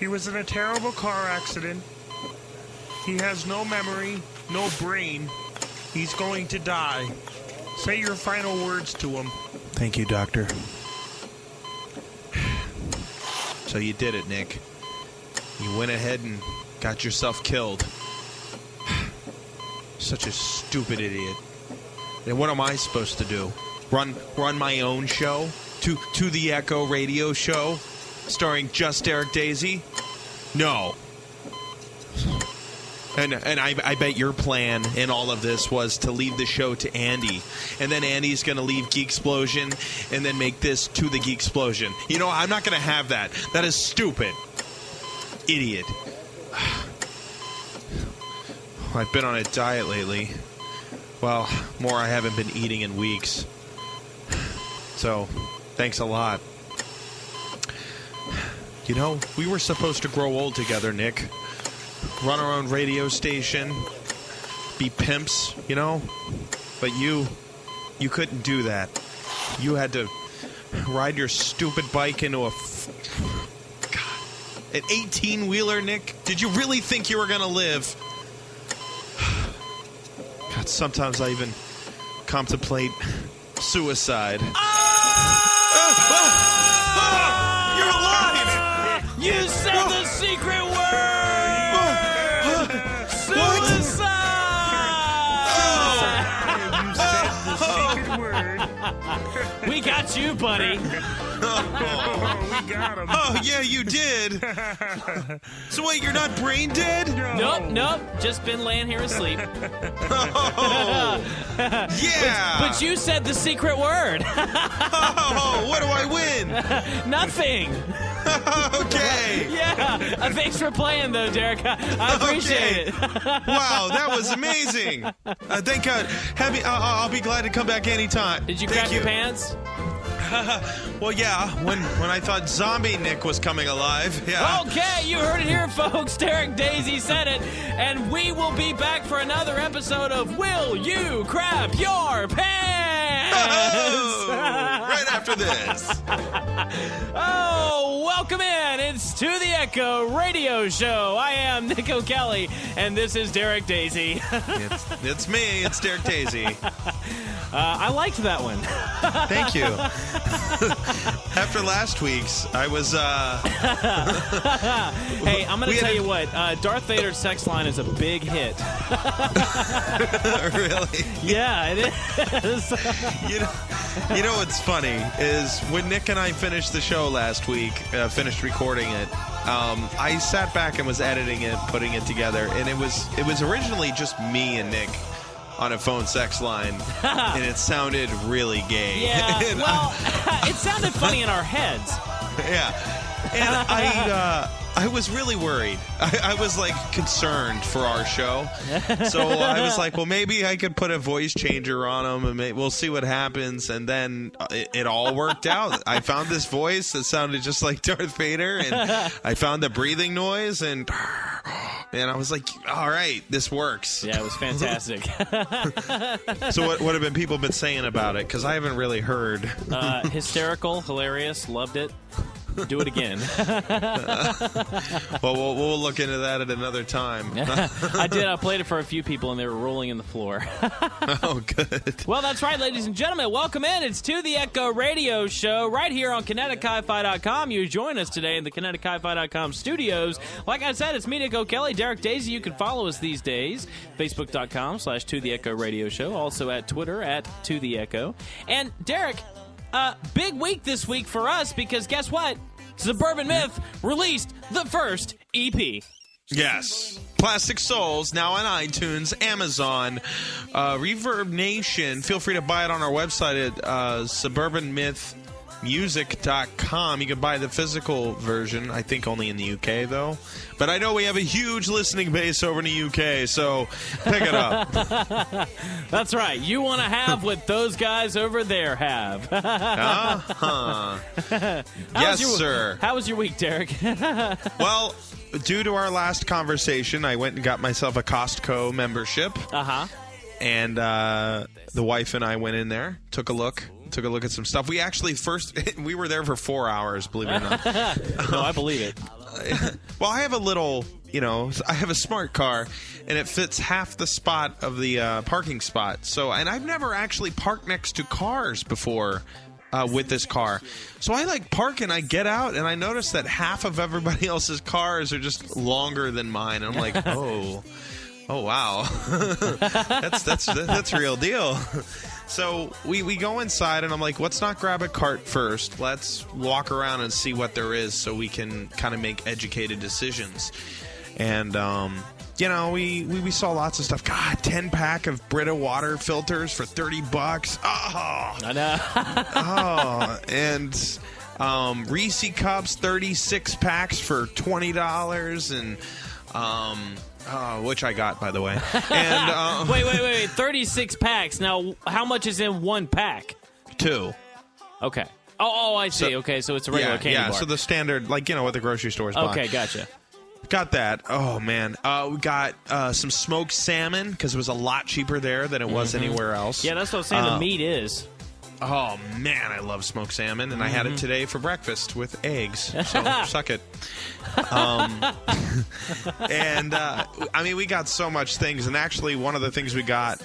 He was in a terrible car accident. He has no memory, no brain. He's going to die. Say your final words to him. Thank you, Doctor. So you did it, Nick. You went ahead and got yourself killed. Such a stupid idiot. And what am I supposed to do? Run my own show? To the Echo radio show? Starring just Derek Daisy? No. And I bet your plan in all of this was to leave the show to Andy. And then Andy's going to leave Geeksplosion and then make this to the Geeksplosion. You know, I'm not going to have that. That is stupid. Idiot. I've been on a diet lately. Well, more I haven't been eating in weeks. So, thanks a lot. You know, we were supposed to grow old together, Nick. Run our own radio station. Be pimps, you know? But you couldn't do that. You had to ride your stupid bike into an 18-wheeler, Nick? Did you really think you were going to live? God, sometimes I even contemplate suicide. You're alive! You said the secret word! Suicide! You said the secret word. We got you, buddy. Oh, we got him. Oh, yeah, you did. So wait, you're not brain dead? Nope. Just been laying here asleep. Oh, yeah. But you said the secret word. Oh, what do I win? Nothing. Okay. Yeah. Thanks for playing, though, Derek. I appreciate it. Wow, that was amazing. Thank God. I'll be glad to come back anytime. Did you crap your pants? Well, yeah, when I thought Zombie Nick was coming alive, yeah. Okay, you heard it here, folks. Derek Daisy said it. And we will be back for another episode of Will You Crap Your Pants? Right after this. Oh, welcome in. It's To the Echo Radio Show. I am Nick O'Kelly, and this is Derek Daisy. It's me. It's Derek Daisy. I liked that one. Thank you. After last week's, I was... Hey, I'm going to tell you what. Darth Vader's sex line is a big hit. Really? Yeah, it is. You know what's funny is when Nick and I finished the show last week, finished recording it, I sat back and was editing it, putting it together, and it was originally just me and Nick on a phone sex line, and it sounded really gay. Yeah, well, it sounded funny in our heads. Yeah, and I was really worried. I was, like, concerned for our show. So I was like, well, maybe I could put a voice changer on him, and we'll see what happens. And then it all worked out. I found this voice that sounded just like Darth Vader, and I found the breathing noise, and I was like, all right, this works. Yeah, it was fantastic. So what have people been saying about it? Because I haven't really heard. Hysterical, hilarious, loved it. Do it again. Well, we'll look into that at another time. I did. I played it for a few people, and they were rolling in the floor. Oh, good. Well, that's right, ladies and gentlemen. Welcome in. It's To the Echo Radio Show right here on KineticHiFi.com. You join us today in the KineticHiFi.com studios. Like I said, it's me, Nick O'Kelly. Derek Daisy, you can follow us these days. Facebook.com/To the Echo Radio Show. Also at Twitter @ToTheEcho. And, Derek... big week this week for us because guess what? Suburban Myth released the first EP. Yes. Plastic Souls, now on iTunes, Amazon, Reverb Nation. Feel free to buy it on our website at suburbanmythmusic.com. You can buy the physical version, I think only in the UK, though. But I know we have a huge listening base over in the UK, so pick it up. That's right. You want to have what those guys over there have. Yes, sir. How was your week, Derek? Well, due to our last conversation, I went and got myself a Costco membership. Uh-huh. And the wife and I went in there, took a look. took a look at some stuff. We actually we were there for 4 hours, believe it or not. No, I believe it. Well, I have a little, I have a smart car, and it fits half the spot of the parking spot. So, and I've never actually parked next to cars before with this car. So I park and I get out, and I notice that half of everybody else's cars are just longer than mine. And I'm like, oh wow, that's a real deal. So we go inside, and I'm like, let's not grab a cart first. Let's walk around and see what there is so we can kind of make educated decisions. And, we saw lots of stuff. God, 10-pack of Brita water filters for $30. Oh! I know. Oh, and Reese cups, 36 packs for $20. And... which I got, by the way. And wait. 36 packs. Now, how much is in one pack? 2. Okay. Oh, I see. Okay, so it's a regular candy bar. Yeah, so the standard, what the grocery stores buy. Okay, gotcha. Got that. Oh, man. We got some smoked salmon, because it was a lot cheaper there than it was anywhere else. Yeah, that's what I was saying the meat is. Oh, man, I love smoked salmon, and I had it today for breakfast with eggs, so suck it. We got so much things, and actually one of the things we got,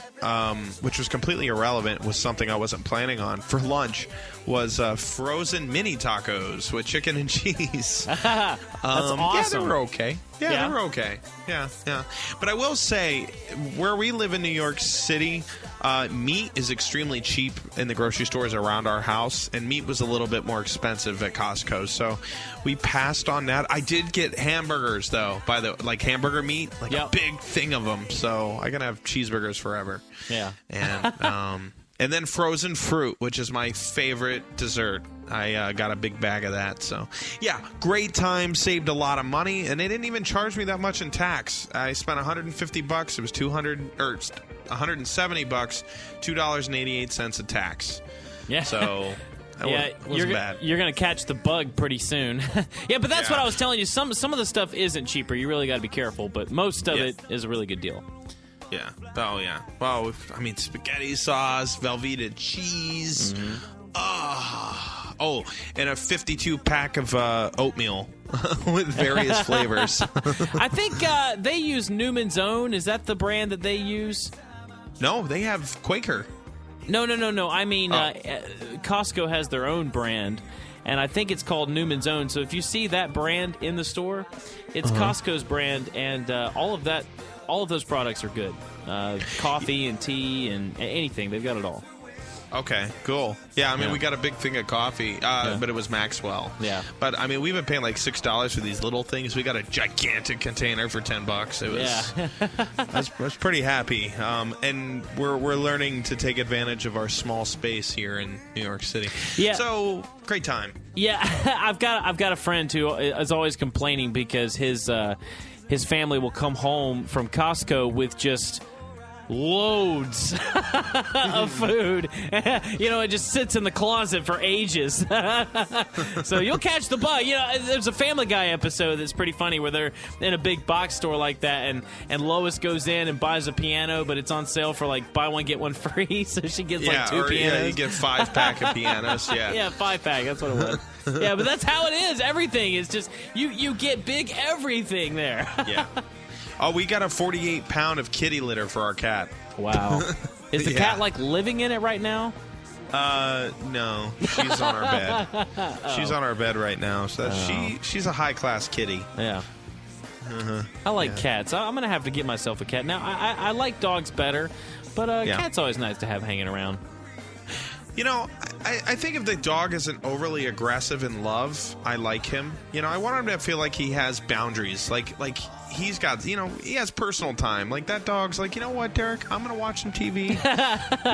which was completely irrelevant, was something I wasn't planning on for lunch, was frozen mini tacos with chicken and cheese. That's awesome. Yeah, they were okay. Yeah, they were okay. Yeah. But I will say, where we live in New York City, meat is extremely cheap in the grocery stores around our house, and meat was a little bit more expensive at Costco, so we passed on that. I did get hamburgers, though, hamburger meat, a big thing of them, so I can have cheeseburgers forever. Yeah. And then frozen fruit, which is my favorite dessert. I got a big bag of that. So, yeah, great time. Saved a lot of money, and they didn't even charge me that much in tax. I spent $150. It was $170. $2.88 of tax. Yeah. So. Wasn't bad. You're going to catch the bug pretty soon. Yeah, but that's what I was telling you. Some of the stuff isn't cheaper. You really got to be careful, but most of it is a really good deal. Yeah. Oh, yeah. Well, spaghetti sauce, Velveeta cheese. Oh, and a 52-pack of oatmeal with various flavors. I think they use Newman's Own. Is that the brand that they use? No, they have Quaker. No. I mean, Costco has their own brand, and I think it's called Newman's Own. So if you see that brand in the store, it's Costco's brand, and all of those products are good. Coffee and tea and anything. They've got it all. Okay, cool. Yeah, we got a big thing of coffee, but it was Maxwell. Yeah. But, we've been paying like $6 for these little things. We got a gigantic container for $10. It was, I was pretty happy. And we're learning to take advantage of our small space here in New York City. Yeah. So, great time. Yeah, I've got a friend who is always complaining because his family will come home from Costco with just loads of food. It just sits in the closet for ages. So you'll catch the bug. There's a Family Guy episode that's pretty funny where they're in a big box store like that, and Lois goes in and buys a piano, but it's on sale for buy one get one free. So she gets 2 pianos. Yeah, you get 5-pack of pianos. Yeah, yeah, 5-pack. That's what it was. Yeah, but that's how it is. Everything is just you get big everything there. Yeah. Oh, we got a 48-pound of kitty litter for our cat. Wow. Is the cat living in it right now? No. She's on our bed. She's on our bed right now. So she's a high-class kitty. Yeah. I like cats. I'm going to have to get myself a cat. Now, I like dogs better, but cat's always nice to have hanging around. I think if the dog isn't overly aggressive in love, I like him. I want him to feel like he has boundaries. Like he's got, he has personal time. Like that dog's like, you know what, Derek? I'm going to watch some TV.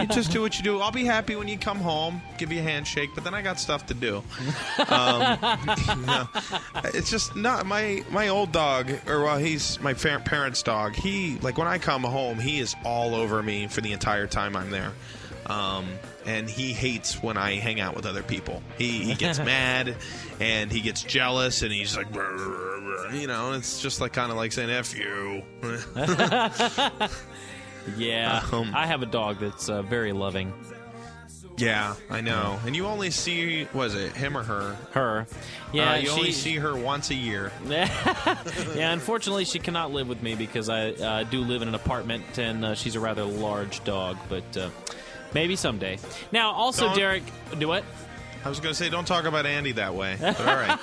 You just do what you do. I'll be happy when you come home, give you a handshake, but then I got stuff to do. It's just not my old dog, he's my parents' dog. He, when I come home, he is all over me for the entire time I'm there. And he hates when I hang out with other people. He gets mad, and he gets jealous, and he's like, it's just kind of like saying F you. Yeah, I have a dog that's very loving. Yeah, I know. And you only see, was it him or her? Her. Yeah, you only see her once a year. Yeah, unfortunately, she cannot live with me because I do live in an apartment, and she's a rather large dog, but maybe someday. Now, also, Derek, do what? I was going to say, don't talk about Andy that way, but all right.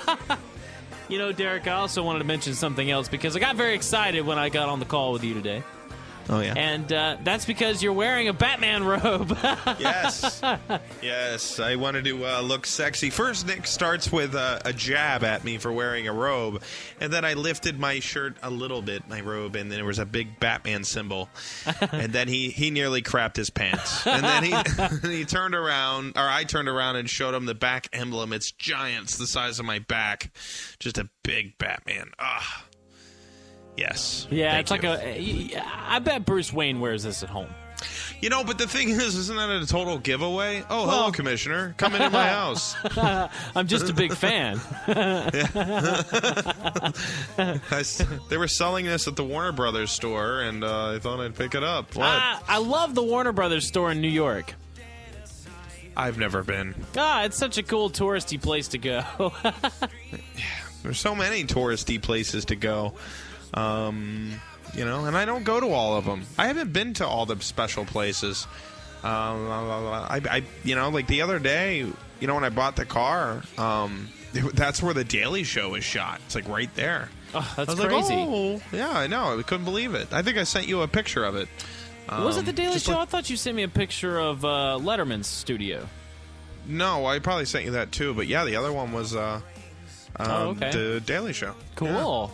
You know, Derek, I also wanted to mention something else because I got very excited when I got on the call with you today. Oh, yeah. And that's because you're wearing a Batman robe. Yes. Yes. I wanted to look sexy. First, Nick starts with a jab at me for wearing a robe. And then I lifted my shirt a little bit, my robe, and there was a big Batman symbol. And then he nearly crapped his pants. And then he turned around, or I turned around and showed him the back emblem. It's giant. It's the size of my back. Just a big Batman. Ah. Yes. Yeah, it's like I bet Bruce Wayne wears this at home. You know, but the thing is, isn't that a total giveaway? Oh, hello, Commissioner. Come into my house. I'm just a big fan. They were selling this at the Warner Brothers store, and I thought I'd pick it up. What? I love the Warner Brothers store in New York. I've never been. It's such a cool touristy place to go. There's so many touristy places to go. You know, and I don't go to all of them. I haven't been to all the special places. You know, like the other day, you know, when I bought the car, that's where the Daily Show was shot. It's like right there. Oh, that's I was crazy. Like, oh, yeah, I know. I couldn't believe it. I think I sent you a picture of it. Was it the Daily Show? I thought you sent me a picture of Letterman's studio. No, I probably sent you that too. But yeah, the other one was okay. The Daily Show. Cool.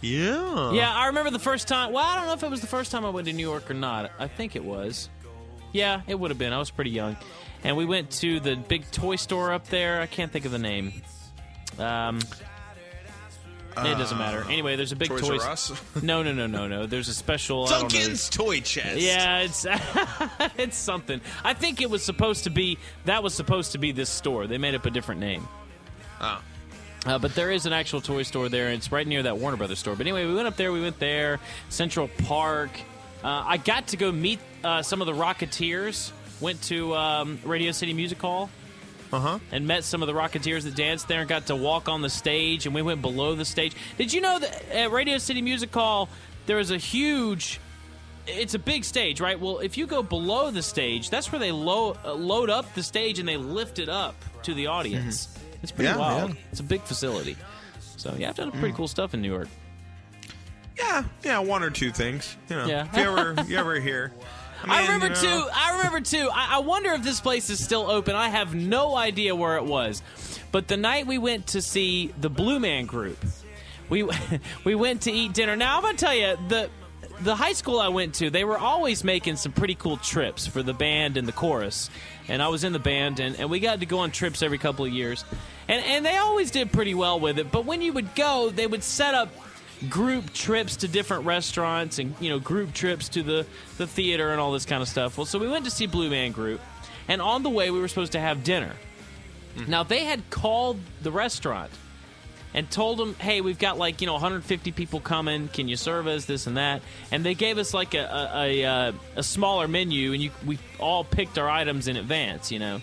Yeah. Yeah, I remember the first time. Well, I don't know if it was the first time I went to New York or not. I think it was. Yeah, it would have been. I was pretty young. And we went to the big toy store up there. I can't think of the name. It doesn't matter. Anyway, there's a big Toys toy R Us? No. There's a special Duncan's Toy Chest. Yeah, it's something. I think it was supposed to be this store. They made up a different name. Oh. But there is an actual toy store there, and it's right near that Warner Brothers store. But anyway, we went up there. We went there. Central Park. I got to go meet some of the Rocketeers. Went to Radio City Music Hall. And met some of the Rocketeers that danced there and got to walk on the stage, and we went below the stage. Did you know that at Radio City Music Hall, there is a huge... It's a big stage, right? Well, if you go below the stage, that's where they load up the stage and they lift it up to the audience. Mm-hmm. It's pretty wild. Yeah. It's a big facility. So, yeah, I've done pretty cool stuff in New York. Yeah, one or two things. You know, yeah. if you ever hear... I remember too. I wonder if this place is still open. I have no idea where it was. But the night we went to see the Blue Man Group, we went to eat dinner. Now, I'm going to tell you, the high school I went to, they were always making some pretty cool trips for the band and the chorus. And I was in the band, and we got to go on trips every couple of years. And they always did pretty well with it. But when you would go, they would set up group trips to different restaurants and, you know, group trips to the theater and all this kind of stuff. Well, so we went to see Blue Man Group, and on the way we were supposed to have dinner. Mm-hmm. Now, they had called the restaurant and told them, hey, we've got 150 people coming. Can you serve us this and that? And they gave us like a smaller menu, and we all picked our items in advance, you know.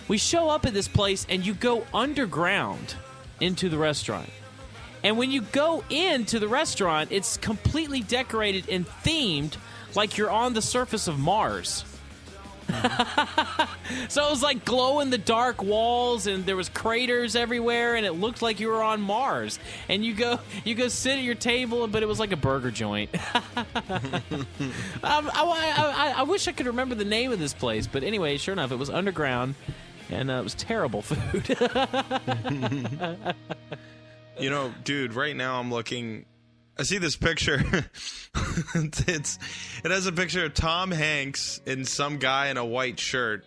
We show up at this place, and you go underground into the restaurant. And when you go into the restaurant, it's completely decorated and themed like you're on the surface of Mars. So it was like glow-in-the-dark walls, and there was craters everywhere, and it looked like you were on Mars. And you go sit at your table, but it was like a burger joint. I wish I could remember the name of this place, but anyway, sure enough, it was underground, and it was terrible food. You know, dude, right now I'm looking... I see this picture. It has a picture of Tom Hanks and some guy in a white shirt.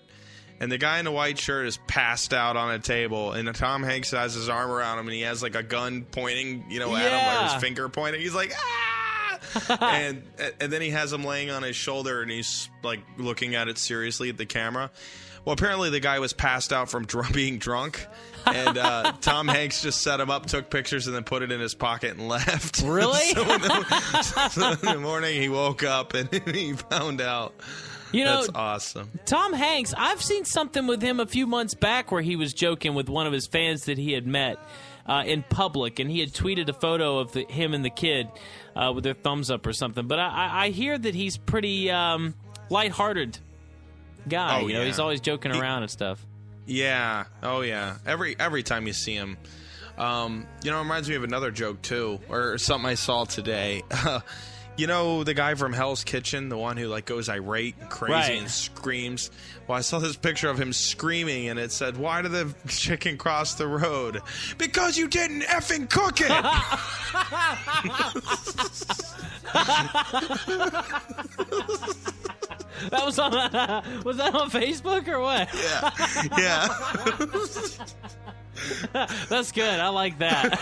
And the guy in the white shirt is passed out on a table. And Tom Hanks has his arm around him, and he has like a gun pointing, at him, or his finger pointing. He's like, ah! and then he has him laying on his shoulder, and he's like looking at it seriously at the camera. Well, apparently the guy was passed out from being drunk. And Tom Hanks just set him up, took pictures, and then put it in his pocket and left. Really? So in the morning, he woke up and he found out You know, That's awesome. Tom Hanks, I've seen something with him a few months back where he was joking with one of his fans that he had met in public, and he had tweeted a photo of him and the kid with their thumbs up or something. But I hear that he's pretty lighthearted guy. Oh, you know, yeah. he's always joking around and stuff. Yeah. Oh, yeah. Every time you see him. You know, it reminds me of another joke, too, or something I saw today. You know the guy from Hell's Kitchen, the one who, like, goes irate and crazy Right. and screams? Well, I saw this picture of him screaming, and it said, "Why did the chicken cross the road? Because you didn't effing cook it!" That was on was that on Facebook or what? Yeah. That's good. I like that.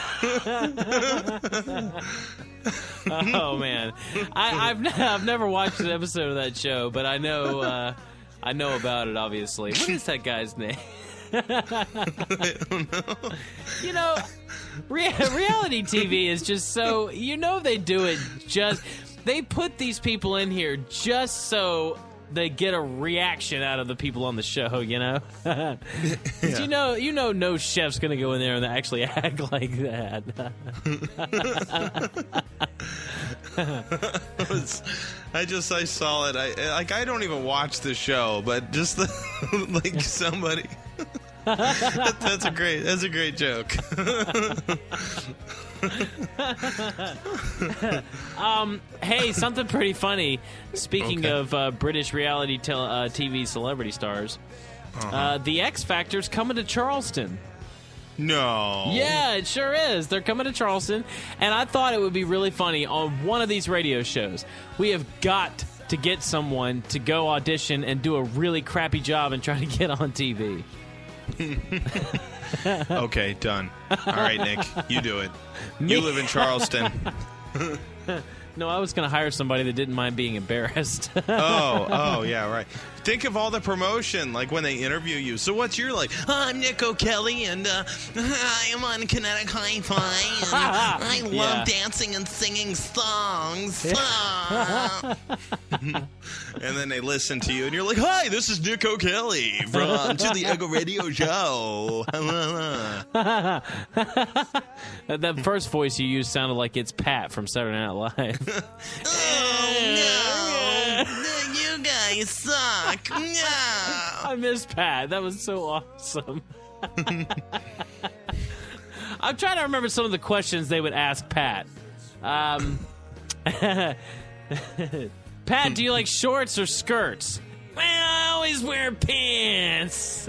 Oh man, I've never watched an episode of that show, but I know about it. Obviously, what is that guy's name? I don't know. You know, reality TV is just so, you know, they do it just, they put these people in here just so they get a reaction out of the people on the show, you know? 'Cause Yeah. you know no chef's going to go in there and actually act like that. I saw it. I don't even watch the show, but just like somebody. That's a great joke. Hey, something pretty funny. Speaking Okay. of British reality TV celebrity stars, the X Factor's coming to Charleston. No. Yeah, it sure is. They're coming to Charleston, and I thought it would be really funny on one of these radio shows. We have got to get someone to go audition and do a really crappy job and try to get on TV. Okay, done. All right, Nick, you do it. You live in Charleston. No, I was going to hire somebody that didn't mind being embarrassed. Oh, yeah, right. Think of all the promotion, like when they interview you. So what's your like? I'm Nick O'Kelly, and I am on Kinetic Hi-Fi, and I love Yeah. dancing and singing songs. And then they listen to you, and you're like, "Hi, this is Nick O'Kelly from To the Echo Radio Show." That first voice you used sounded like it's Pat from Saturday Night Live. Oh, no. You guys suck. No. I miss Pat. That was so awesome. I'm trying to remember some of the questions they would ask Pat. Pat, do you like shorts or skirts? Well, I always wear pants.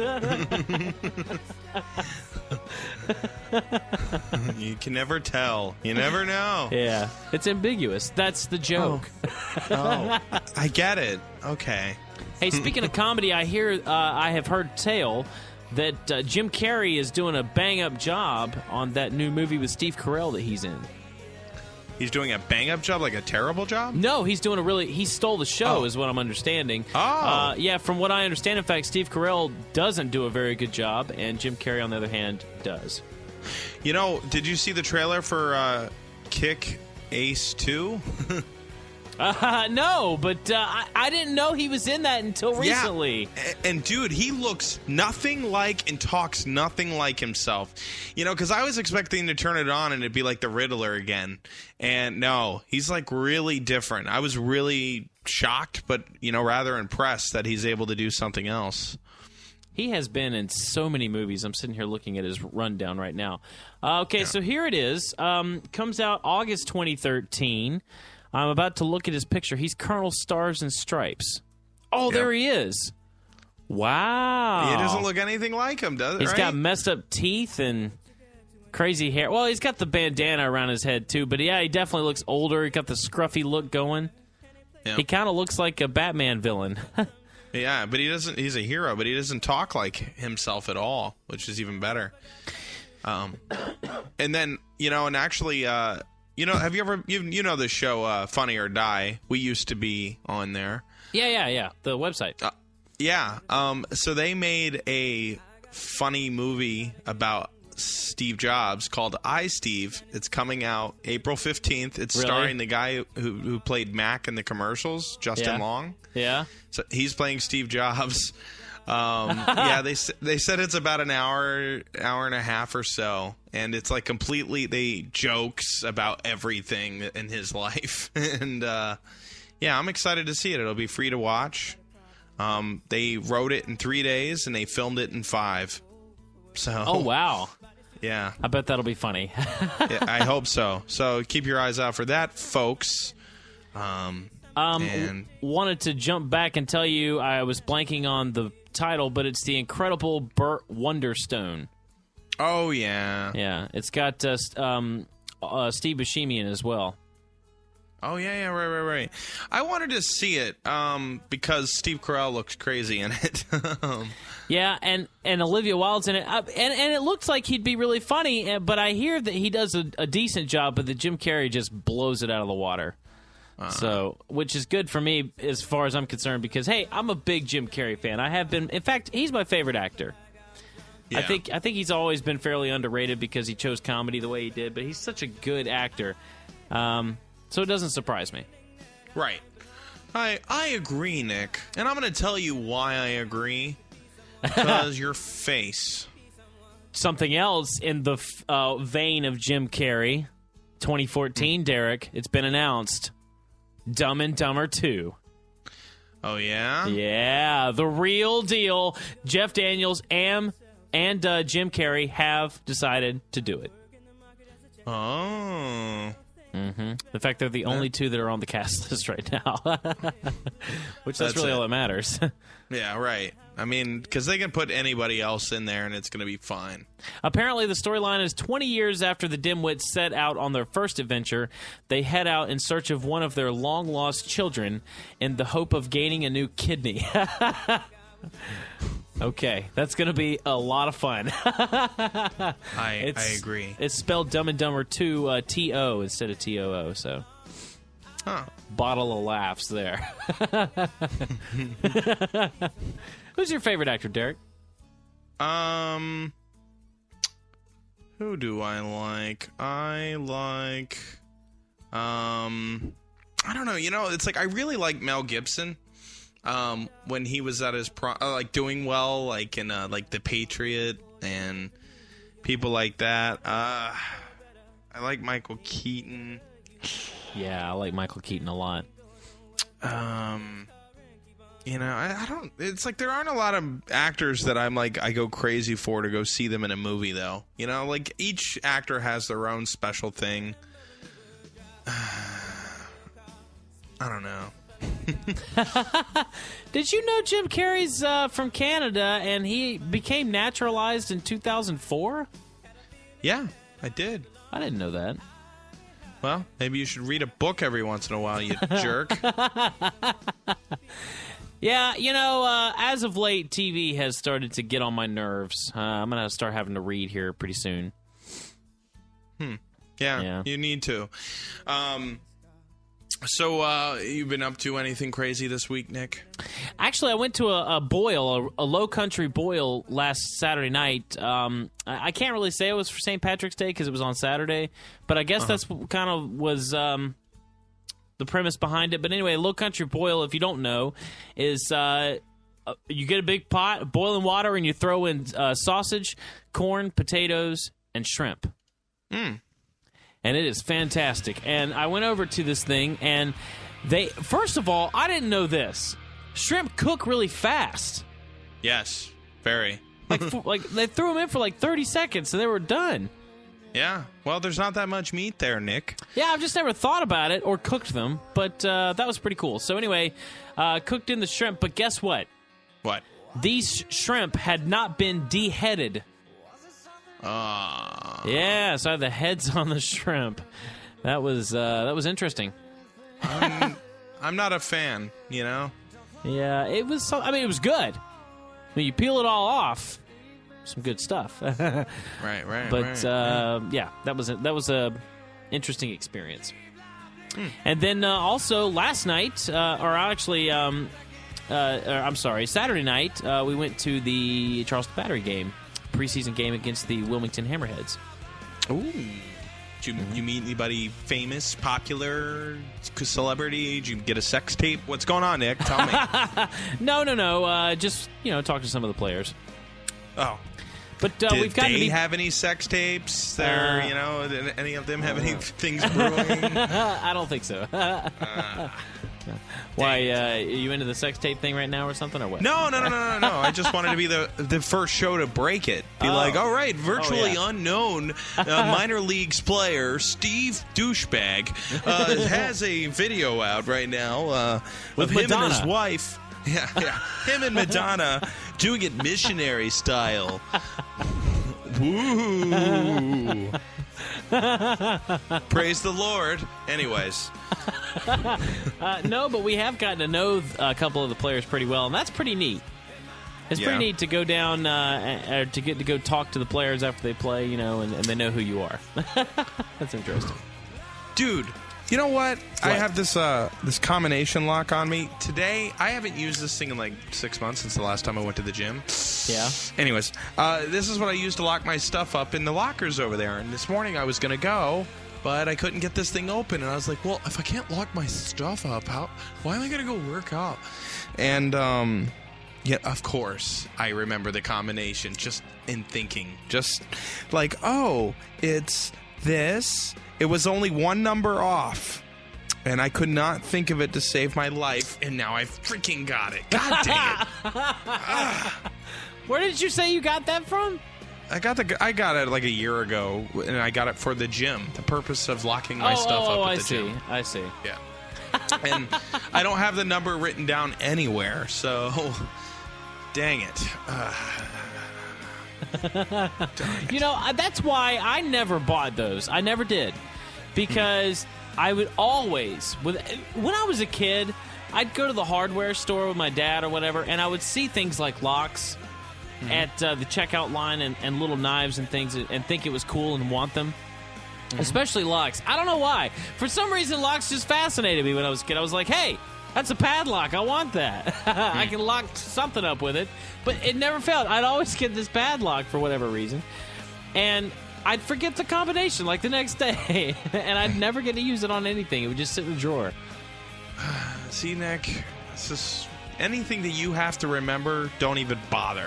You can never tell. You never know. Yeah, it's ambiguous. That's the joke. Oh, I get it. Okay. Hey, speaking of comedy, I have heard tale that Jim Carrey is doing a bang-up job on that new movie with Steve Carell that he's in. He's doing a bang-up job, like a terrible job? No, he's doing he stole the show, Oh. is what I'm understanding. Oh. Yeah, from what I understand, in fact, Steve Carell doesn't do a very good job, and Jim Carrey, on the other hand, does. You know, did you see the trailer for Kick Ace 2? No, but I didn't know he was in that until recently. Yeah. And dude, he looks nothing like and talks nothing like himself. You know, because I was expecting to turn it on and it'd be like the Riddler again. And no, he's like really different. I was really shocked, but, you know, rather impressed that he's able to do something else. He has been in so many movies. I'm sitting here looking at his rundown right now. Okay, so here it is. Comes out August 2013. I'm about to look at his picture. He's Colonel Stars and Stripes. Oh, Yep. there he is. Wow. He doesn't look anything like him, does it? He's right? got messed up teeth and crazy hair. Well, he's got the bandana around his head, too. But, yeah, he definitely looks older. He got the scruffy look going. Yeah. He kind of looks like a Batman villain. Yeah, but he doesn't. He's a hero, but he doesn't talk like himself at all, which is even better. And then, you know, and actually, you know, have you ever you know the show Funny or Die? We used to be on there. Yeah. The website. Yeah. So they made a funny movie about Steve Jobs called I, Steve. It's coming out April 15th. It's Really? starring the guy who played Mac in the commercials, Justin Long. Yeah. So he's playing Steve Jobs. Yeah, they said it's about an hour and a half or so, and it's like completely they jokes about everything in his life, and yeah, I'm excited to see it. It'll be free to watch. They wrote it in 3 days and they filmed it in 5. So Oh, wow. yeah, I bet that'll be funny. yeah, I hope so. So keep your eyes out for that, folks. And Wanted to jump back and tell you I was blanking on the title, but it's The Incredible Burt Wonderstone. oh yeah, Yeah, it's got Steve Buscemi in as well. oh yeah, right. I wanted to see it because Steve Carell looks crazy in it. Yeah, and Olivia Wilde's in it, and it looks like he'd be really funny, but I hear that he does a decent job, but that Jim Carrey just blows it out of the water. So, which is good for me as far as I'm concerned, because hey, I'm a big Jim Carrey fan. I have been. In fact, he's my favorite actor. Yeah. I think he's always been fairly underrated because he chose comedy the way he did, but he's such a good actor. So it doesn't surprise me. Right. I agree, Nick. And I'm going to tell you why I agree. Because your face. Something else in the vein of Jim Carrey, 2014, Derek, it's been announced. Dumb and Dumber 2. Oh, yeah? Yeah, the real deal. Jeff Daniels and Jim Carrey have decided to do it. Oh. In fact, they're the only two that are on the cast list right now. Which that's really it. all that matters. Yeah, right. I mean, because they can put anybody else in there and it's going to be fine. Apparently, the storyline is 20 years after the dimwits set out on their first adventure. They head out in search of one of their long-lost children in the hope of gaining a new kidney. Okay, that's going to be a lot of fun. I agree. It's spelled Dumb and Dumber 2 T-O instead of T-O-O, so... Huh. Bottle of laughs there. Who's your favorite actor, Derek? Who do I like? I don't know. You know, it's like I really like Mel Gibson. When he was at his like doing well, like in like The Patriot and people like that. I like Michael Keaton. Yeah, I like Michael Keaton a lot. You know, I don't. It's like there aren't a lot of actors that I'm like I go crazy for to go see them in a movie, though. You know, like each actor has their own special thing. I don't know. Did you know Jim Carrey's from Canada and he became naturalized in 2004? Yeah, I did. I didn't know that. Well, maybe you should read a book every once in a while, you jerk. Yeah, you know, as of late, TV has started to get on my nerves. I'm going to start having to read here pretty soon. Yeah, you need to. So, you've been up to anything crazy this week, Nick? Actually, I went to a boil, a low country boil last Saturday night. I can't really say it was for St. Patrick's Day because it was on Saturday, but I guess that's kind of was the premise behind it. But anyway, low country boil, if you don't know, is you get a big pot of boiling water and you throw in sausage, corn, potatoes, and shrimp. And it is fantastic. And I went over to this thing, and first of all, I didn't know this. Shrimp cook really fast. Yes, very. Like they threw them in for like 30 seconds, and they were done. Yeah. Well, there's not that much meat there, Nick. Yeah, I've just never thought about it or cooked them, but that was pretty cool. So anyway, cooked in the shrimp, but guess what? What? These shrimp had not been deheaded. Yeah, so I had the heads on the shrimp. That was interesting. I'm not a fan, you know? Yeah, it was. It was good. I mean, you peel it all off, some good stuff. Right. But yeah, that was a interesting experience. And then also last night, I'm sorry, Saturday night, we went to the Charleston Battery game preseason game against the Wilmington Hammerheads. Ooh. Did you meet anybody famous, popular, celebrity? Did you get a sex tape? What's going on, Nick? Tell me. No. Just, talk to some of the players. Oh. But Did we've got they to be... have any sex tapes? Did any of them have any things brewing? I don't think so. Why, are you into the sex tape thing right now or something, or what? No. I just wanted to be the first show to break it. Be like, all right, virtually unknown minor leagues player Steve Douchebag has a video out right now with of him Madonna. and his wife. Yeah. Him and Madonna doing it missionary style. Woo! Praise the Lord. Anyways. No, but we have gotten to know a couple of the players pretty well, and that's pretty neat. It's pretty neat to go down to get to go talk to the players after they play, and they know who you are. That's interesting. Dude, you know what? I have this combination lock on me. Today, I haven't used this thing in like 6 months since the last time I went to the gym. Yeah. Anyways, this is what I use to lock my stuff up in the lockers over there. And this morning I was going to go, but I couldn't get this thing open. And I was like, well, if I can't lock my stuff up, why am I going to go work out? And, yeah, of course, I remember the combination just in thinking. Just like, oh, it's this. It was only one number off, and I could not think of it to save my life, and now I freaking got it. God dang it. Where did you say you got that from? I got it like a year ago, and I got it for the gym. The purpose of locking my stuff up at the gym. I see. Yeah. And I don't have the number written down anywhere, so dang it. That's why I never bought those. I never did. Because I would always, when I was a kid, I'd go to the hardware store with my dad or whatever, and I would see things like locks at the checkout line and little knives and things and think it was cool and want them. Especially locks. I don't know why. For some reason, locks just fascinated me when I was a kid. I was like, hey, that's a padlock. I want that. I can lock something up with it. But it never failed. I'd always get this padlock for whatever reason. And I'd forget the combination like the next day. And I'd never get to use it on anything. It would just sit in the drawer. See, Nick, it's just anything that you have to remember, don't even bother.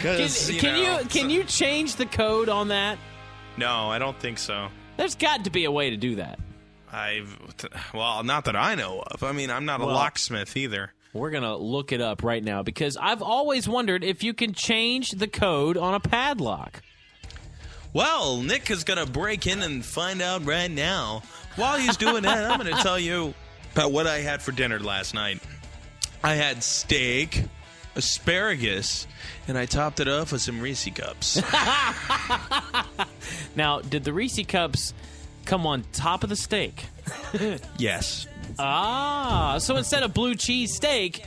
Can you change the code on that? No, I don't think so. There's got to be a way to do that. Not that I know of. I mean, I'm not a locksmith either. We're going to look it up right now because I've always wondered if you can change the code on a padlock. Well, Nick is going to break in and find out right now. While he's doing that, I'm going to tell you about what I had for dinner last night. I had steak, asparagus, and I topped it off with some Reese cups. Now, did the Reese cups come on top of the steak? Yes. So instead of blue cheese steak,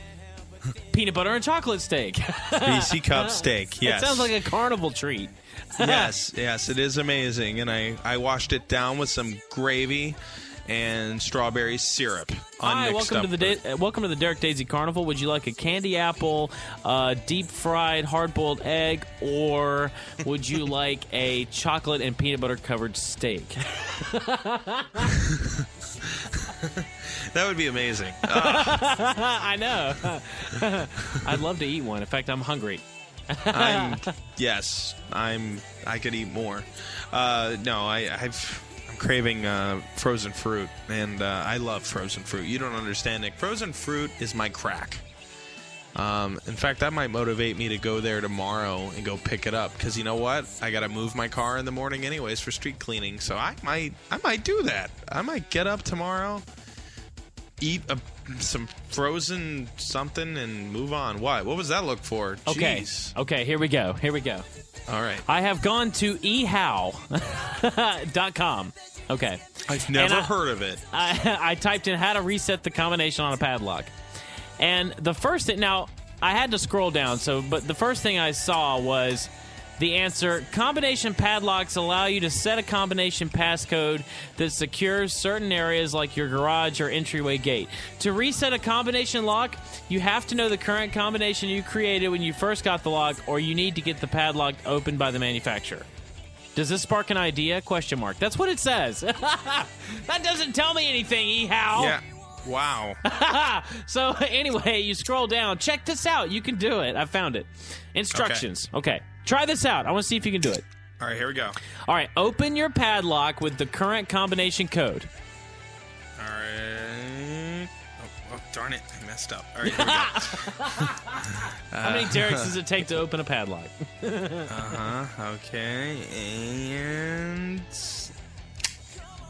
peanut butter and chocolate steak. Reese cup steak, yes. It sounds like a carnival treat. Yes, it is amazing. And I washed it down with some gravy and strawberry syrup. Hi, welcome to the Derek Daisy Carnival. Would you like a candy apple, deep-fried hard-boiled egg, or would you like a chocolate and peanut butter covered steak? That would be amazing. I know. I'd love to eat one. In fact, I'm hungry. I could eat more. I'm craving frozen fruit, and I love frozen fruit. You don't understand, Nick. Frozen fruit is my crack. In fact, that might motivate me to go there tomorrow and go pick it up, because you know what? I got to move my car in the morning anyways for street cleaning, so I might do that. I might get up tomorrow, eat some frozen something, and move on. What was that look for? Jeez. Okay, here we go. All right. I have gone to ehow.com. Okay. I've never heard of it. I typed in how to reset the combination on a padlock. And the first thing, now, I had to scroll down, but the first thing I saw was The answer, combination padlocks allow you to set a combination passcode that secures certain areas like your garage or entryway gate. To reset a combination lock, you have to know the current combination you created when you first got the lock, or you need to get the padlock opened by the manufacturer. Does this spark an idea? Question mark. That's what it says. That doesn't tell me anything, Ehau. Yeah. Wow. So anyway, you scroll down. Check this out. You can do it. I found it. Instructions. Okay. Try this out. I want to see if you can do it. All right, here we go. All right. Open your padlock with the current combination code. All right. Oh, darn it. I messed up. All right, here we go. How many Derek's does it take to open a padlock? Okay. And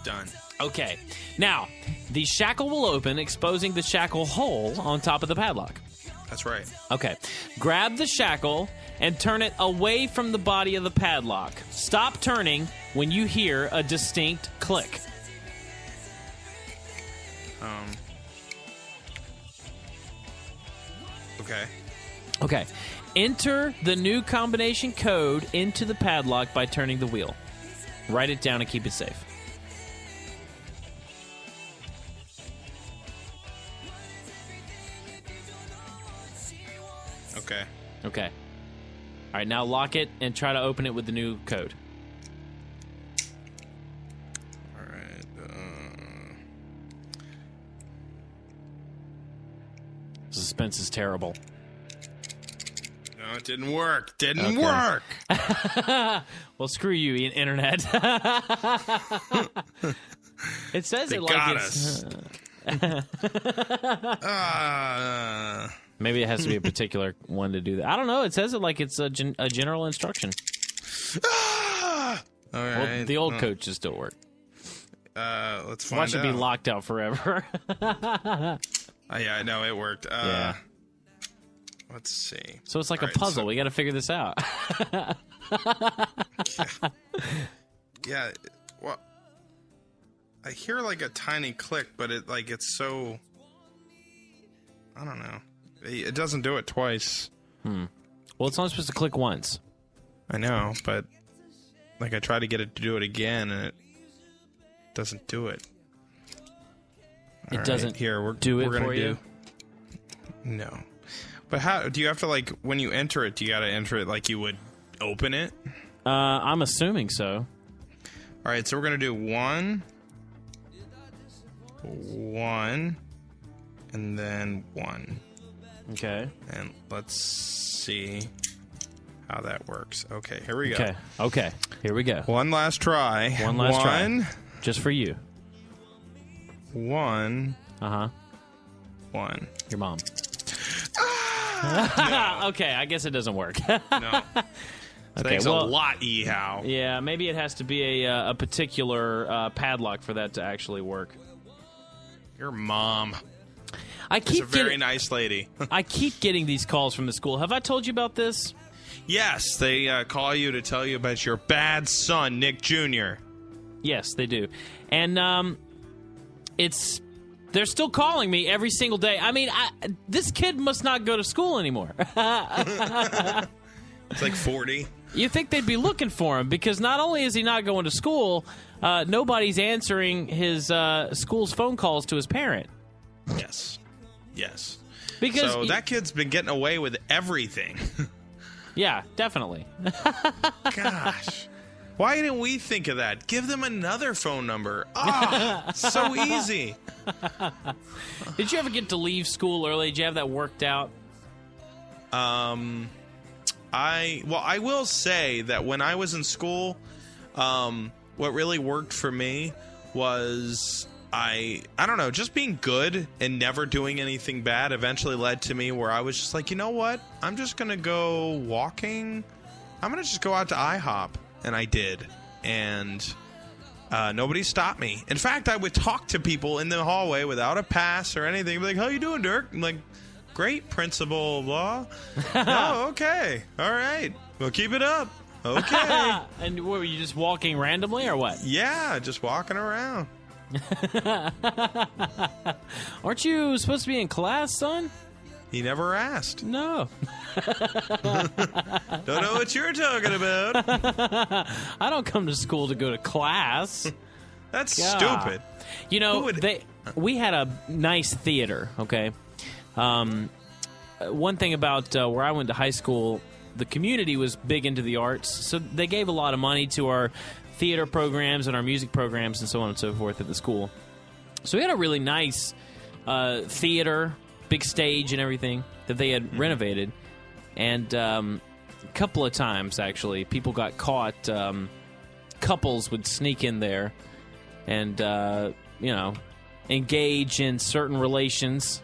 done. Okay. Now, the shackle will open, exposing the shackle hole on top of the padlock. That's right. Okay. Grab the shackle and turn it away from the body of the padlock. Stop turning when you hear a distinct click. Okay. Okay. Enter the new combination code into the padlock by turning the wheel. Write it down and keep it safe. Okay. Okay. All right, now lock it and try to open it with the new code. All right. Suspense is terrible. No, it didn't work. Didn't work. Well, screw you, Internet. It says They it like got it's... us. Maybe it has to be a particular one to do that. I don't know. It says it like it's a general instruction. All right. Well, the old code should still work. Let's find Watch out. it be locked out forever. Yeah, I know it worked. Yeah. Let's see. So it's like All a right, puzzle. We got to figure this out. Yeah. Well, I hear like a tiny click, but it's so. I don't know. It doesn't do it twice. Well, it's only supposed to click once. I know, but like I try to get it to do it again, and it doesn't do it. It doesn't Here, do it we're gonna for you? No. But how do you have to, like, when you enter it, do you got to enter it like you would open it? I'm assuming so. All right, so we're going to do 1, and then 1. Okay. And let's see how that works. Okay, here we go. Okay. Okay. Here we go. One last try. One last try. One, Just for you. 1, Uh-huh. 1. Your mom. No. Okay, I guess it doesn't work. No. Okay, Thanks well, a lot, Ehau. yeah, maybe it has to be a particular padlock for that to actually work. Your mom I is keep a very getting, nice lady. I keep getting these calls from the school. Have I told you about this? Yes, they call you to tell you about your bad son, Nick Jr. Yes, they do. And they're still calling me every single day. I mean, this kid must not go to school anymore. It's like 40. You think they'd be looking for him because not only is he not going to school, nobody's answering his school's phone calls to his parent. Yes. Yes. Because So that kid's been getting away with everything. yeah, definitely. Gosh. Why didn't we think of that? Give them another phone number. Ah, so easy. Did you ever get to leave school early? Did you have that worked out? I will say that when I was in school, what really worked for me was I don't know, just being good and never doing anything bad eventually led to me where I was just like, you know what? I'm just going to go walking. I'm going to just go out to IHOP. And I did. And nobody stopped me. In fact, I would talk to people in the hallway without a pass or anything. Be like, how you doing, Dirk? I'm like, great, principal, blah. Oh, okay. All right. Well, keep it up. Okay. And what, were you just walking randomly or what? Yeah, just walking around. Aren't you supposed to be in class, son? He never asked. No. Don't know what you're talking about. I don't come to school to go to class. That's God. stupid. You know, we had a nice theater, okay? One thing about where I went to high school, the community was big into the arts, so they gave a lot of money to our theater programs and our music programs and so on and so forth at the school. So we had a really nice theater, big stage and everything that they had renovated. And a couple of times, actually, people got caught. Couples would sneak in there and, engage in certain relations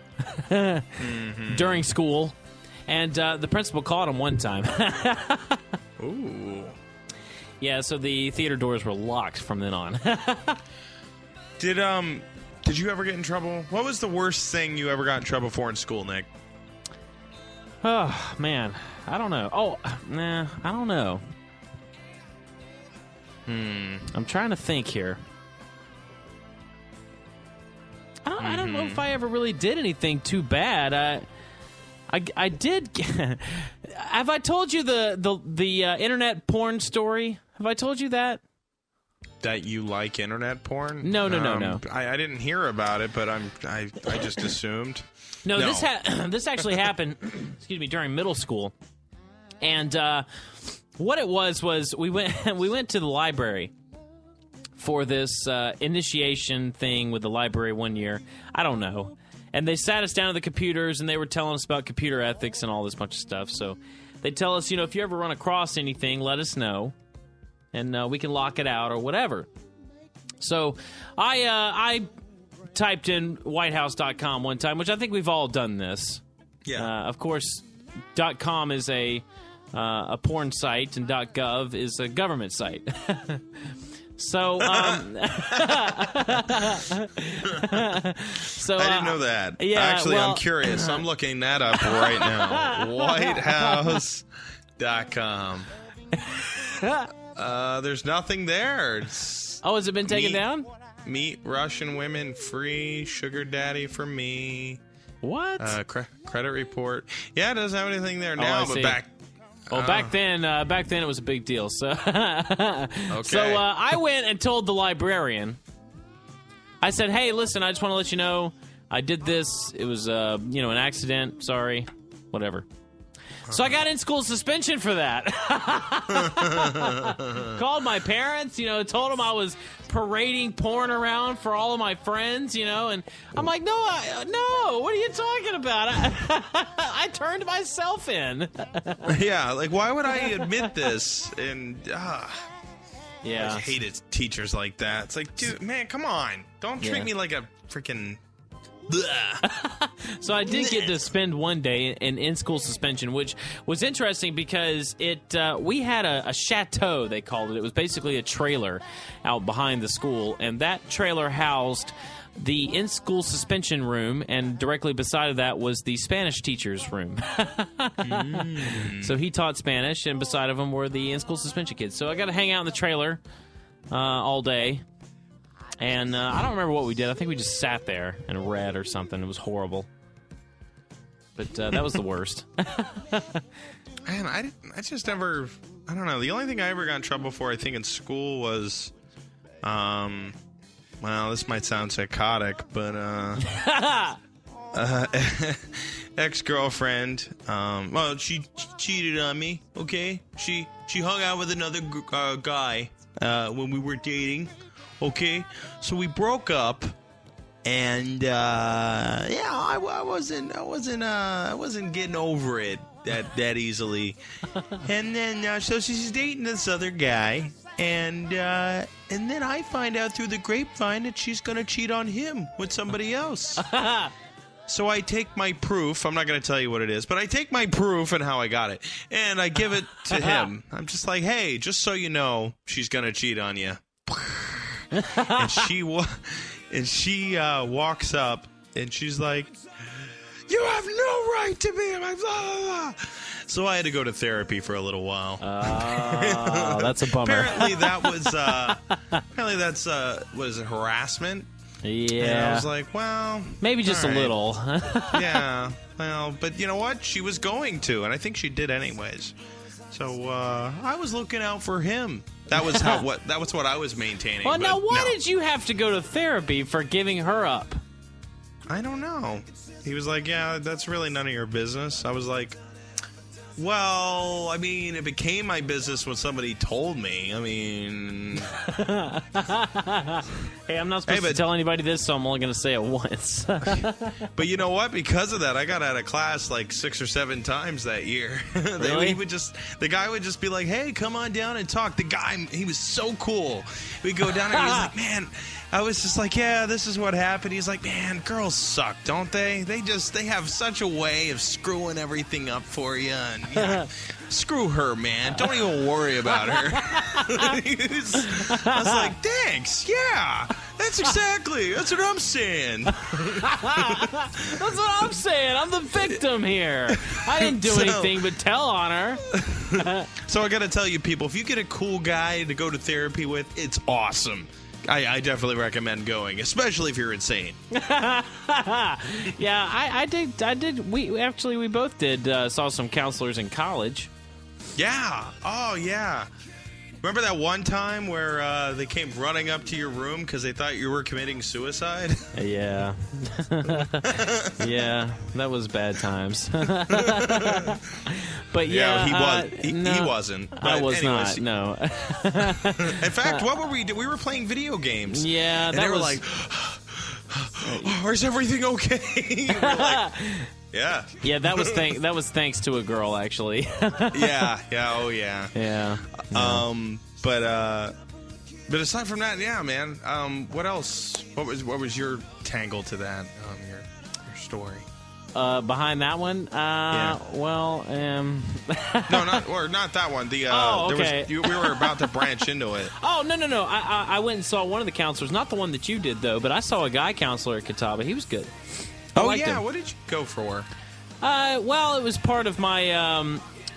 during school. And the principal caught him one time. Ooh. Yeah, so the theater doors were locked from then on. Did you ever get in trouble? What was the worst thing you ever got in trouble for in school, Nick? Oh, man. I don't know. Oh, nah, I don't know. I'm trying to think here. I don't know if I ever really did anything too bad. I did. Have I told you the internet porn story? Have I told you that? That you like internet porn? No. I didn't hear about it, but I just assumed. No. This actually happened. Excuse me, during middle school, and what it was we went to the library for this initiation thing with the library one year. I don't know. And they sat us down at the computers, and they were telling us about computer ethics and all this bunch of stuff. So they tell us, if you ever run across anything, let us know, and we can lock it out or whatever. So I typed in whitehouse.com one time, which I think we've all done this. Yeah. Of course, .com is a porn site, and .gov is a government site. So, I didn't know that. Yeah, actually, well, I'm curious. I'm looking that up right now. Whitehouse.com. There's nothing there. Has it been taken down? Meet Russian women free. Sugar daddy for me. What? Credit report. Yeah, it doesn't have anything there now, but back. Well, back then it was a big deal. So, okay. So I went and told the librarian. I said, "Hey, listen, I just want to let you know I did this. It was, an accident. Sorry, whatever." So I got in school suspension for that. Called my parents, told them I was parading porn around for all of my friends, and I'm like, no, what are you talking about? I turned myself in. Yeah, like, why would I admit this? And, yeah. I hated teachers like that. It's like, dude, man, come on. Don't treat me like a freaking... So I did get to spend one day in in-school suspension, which was interesting because we had a chateau, they called it. It was basically a trailer out behind the school, and that trailer housed the in-school suspension room, and directly beside of that was the Spanish teacher's room. So he taught Spanish, and beside of him were the in-school suspension kids. So I got to hang out in the trailer all day. And I don't remember what we did. I think we just sat there and read or something. It was horrible. But that was the worst. Man, I just never... I don't know. The only thing I ever got in trouble for, I think, in school was... well, this might sound psychotic, but... ex-girlfriend. Well, she cheated on me, okay? She hung out with another guy when we were dating. Okay, so we broke up, and I wasn't getting over it that easily. And then so she's dating this other guy, and then I find out through the grapevine that she's gonna cheat on him with somebody else. So I take my proof. I'm not going to tell you what it is, but I take my proof and how I got it, and I give it to him. I'm just like, hey, just so you know, she's going to cheat on you. And she walks up, and she's like, "You have no right to be my blah, blah, blah." So I had to go to therapy for a little while. Oh, that's a bummer. Apparently that was was harassment. Yeah. And I was like, well, maybe just all a right. little. Yeah. Well, but you know what? She was going to, and I think she did anyways. So I was looking out for him. That was what I was maintaining. Well, but now why no. did you have to go to therapy for giving her up? I don't know. He was like, yeah, that's really none of your business. I was like, well, I mean, it became my business when somebody told me. I mean... Hey, I'm not supposed to tell anybody this, so I'm only going to say it once. But you know what? Because of that, I got out of class like 6 or 7 times that year. Really? The guy would just be like, hey, come on down and talk. The guy, he was so cool. We'd go down and he was like, man... I was just like, yeah, this is what happened. He's like, man, girls suck, don't they? They have such a way of screwing everything up for you. And yeah, screw her, man. Don't even worry about her. I was like, thanks. Yeah, that's what I'm saying. That's what I'm saying. I'm the victim here. I didn't do anything but tell on her. So I got to tell you, people, if you get a cool guy to go to therapy with, it's awesome. I definitely recommend going, especially if you're insane. Yeah, I did. We both did. Saw some counselors in college. Yeah. Oh, yeah. Remember that one time where they came running up to your room because they thought you were committing suicide? Yeah. Yeah, that was bad times. But yeah, he wasn't. But I was anyways, not. No. In fact, what were we doing? We were playing video games. Yeah, and they were like, oh, "Is everything okay?" We're like, yeah. Yeah, that was thanks to a girl, actually. Yeah. Oh, yeah. Yeah. But aside from that, yeah, man. What else? What was your tangle to that? Your story. Behind that one, yeah. Well, no, not that one. The okay. we were about to branch into it. Oh no! I went and saw one of the counselors, not the one that you did though, but I saw a guy counselor at Catawba. He was good. I liked him. What did you go for? Well, it was part of my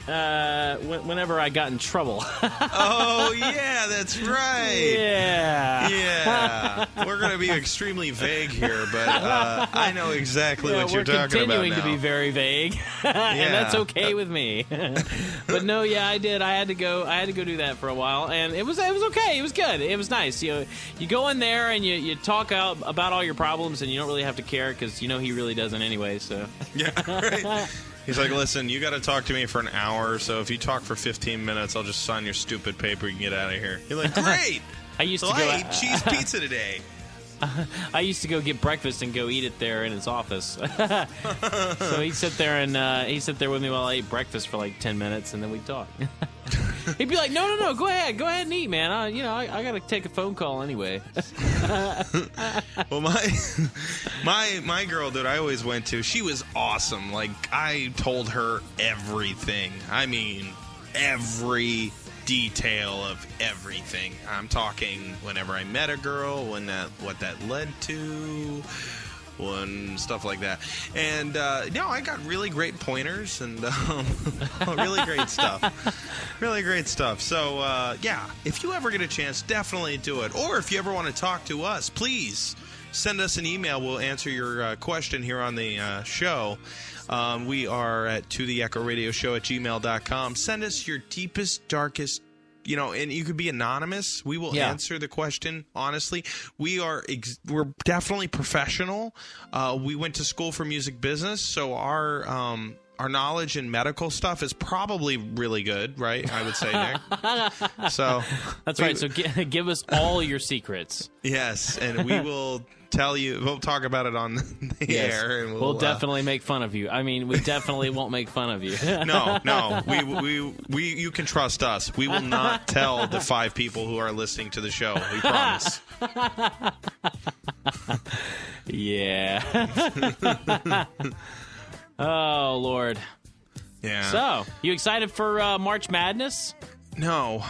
whenever I got in trouble. Oh, yeah, that's right. Yeah. Yeah. We're going to be extremely vague here, but I know exactly what you're talking about now. We're continuing to be very vague, and that's okay with me. But no, yeah, I did. I had to go do that for a while, and it was okay. It was good. It was nice. You go in there and you talk out about all your problems, and you don't really have to care because he really doesn't anyway. So yeah, right. He's like, listen, you got to talk to me for an hour, so if you talk for 15 minutes, I'll just sign your stupid paper. You can get out of here. You're like, great. I used to I ate cheese pizza today. I used to go get breakfast and go eat it there in his office. So he'd sit there with me while I ate breakfast for like 10 minutes, and then we'd talk. He'd be like, no, go ahead and eat, man. I got to take a phone call anyway. Well, my girl that I always went to, she was awesome. Like, I told her everything. I mean, every detail of everything. I'm talking whenever I met a girl, what that led to, stuff like that. And I got really great pointers and really great stuff. Really great stuff. So if you ever get a chance, definitely do it. Or if you ever want to talk to us, please send us an email. We'll answer your question here on the show. We are at totheecholradioshow@gmail.com. Send us your deepest, darkest, and you could be anonymous. We will answer the question honestly. We're definitely professional. We went to school for music business, so our knowledge in medical stuff is probably really good, right? I would say, Nick. So that's right. So give us all your secrets. Yes, and we will tell you. We'll talk about it on the air, and we'll definitely make fun of you. I mean, we definitely won't make fun of you. No. We you can trust us. We will not tell the 5 people who are listening to the show. We promise. Yeah. Oh, Lord. Yeah. So, you excited for March Madness? No.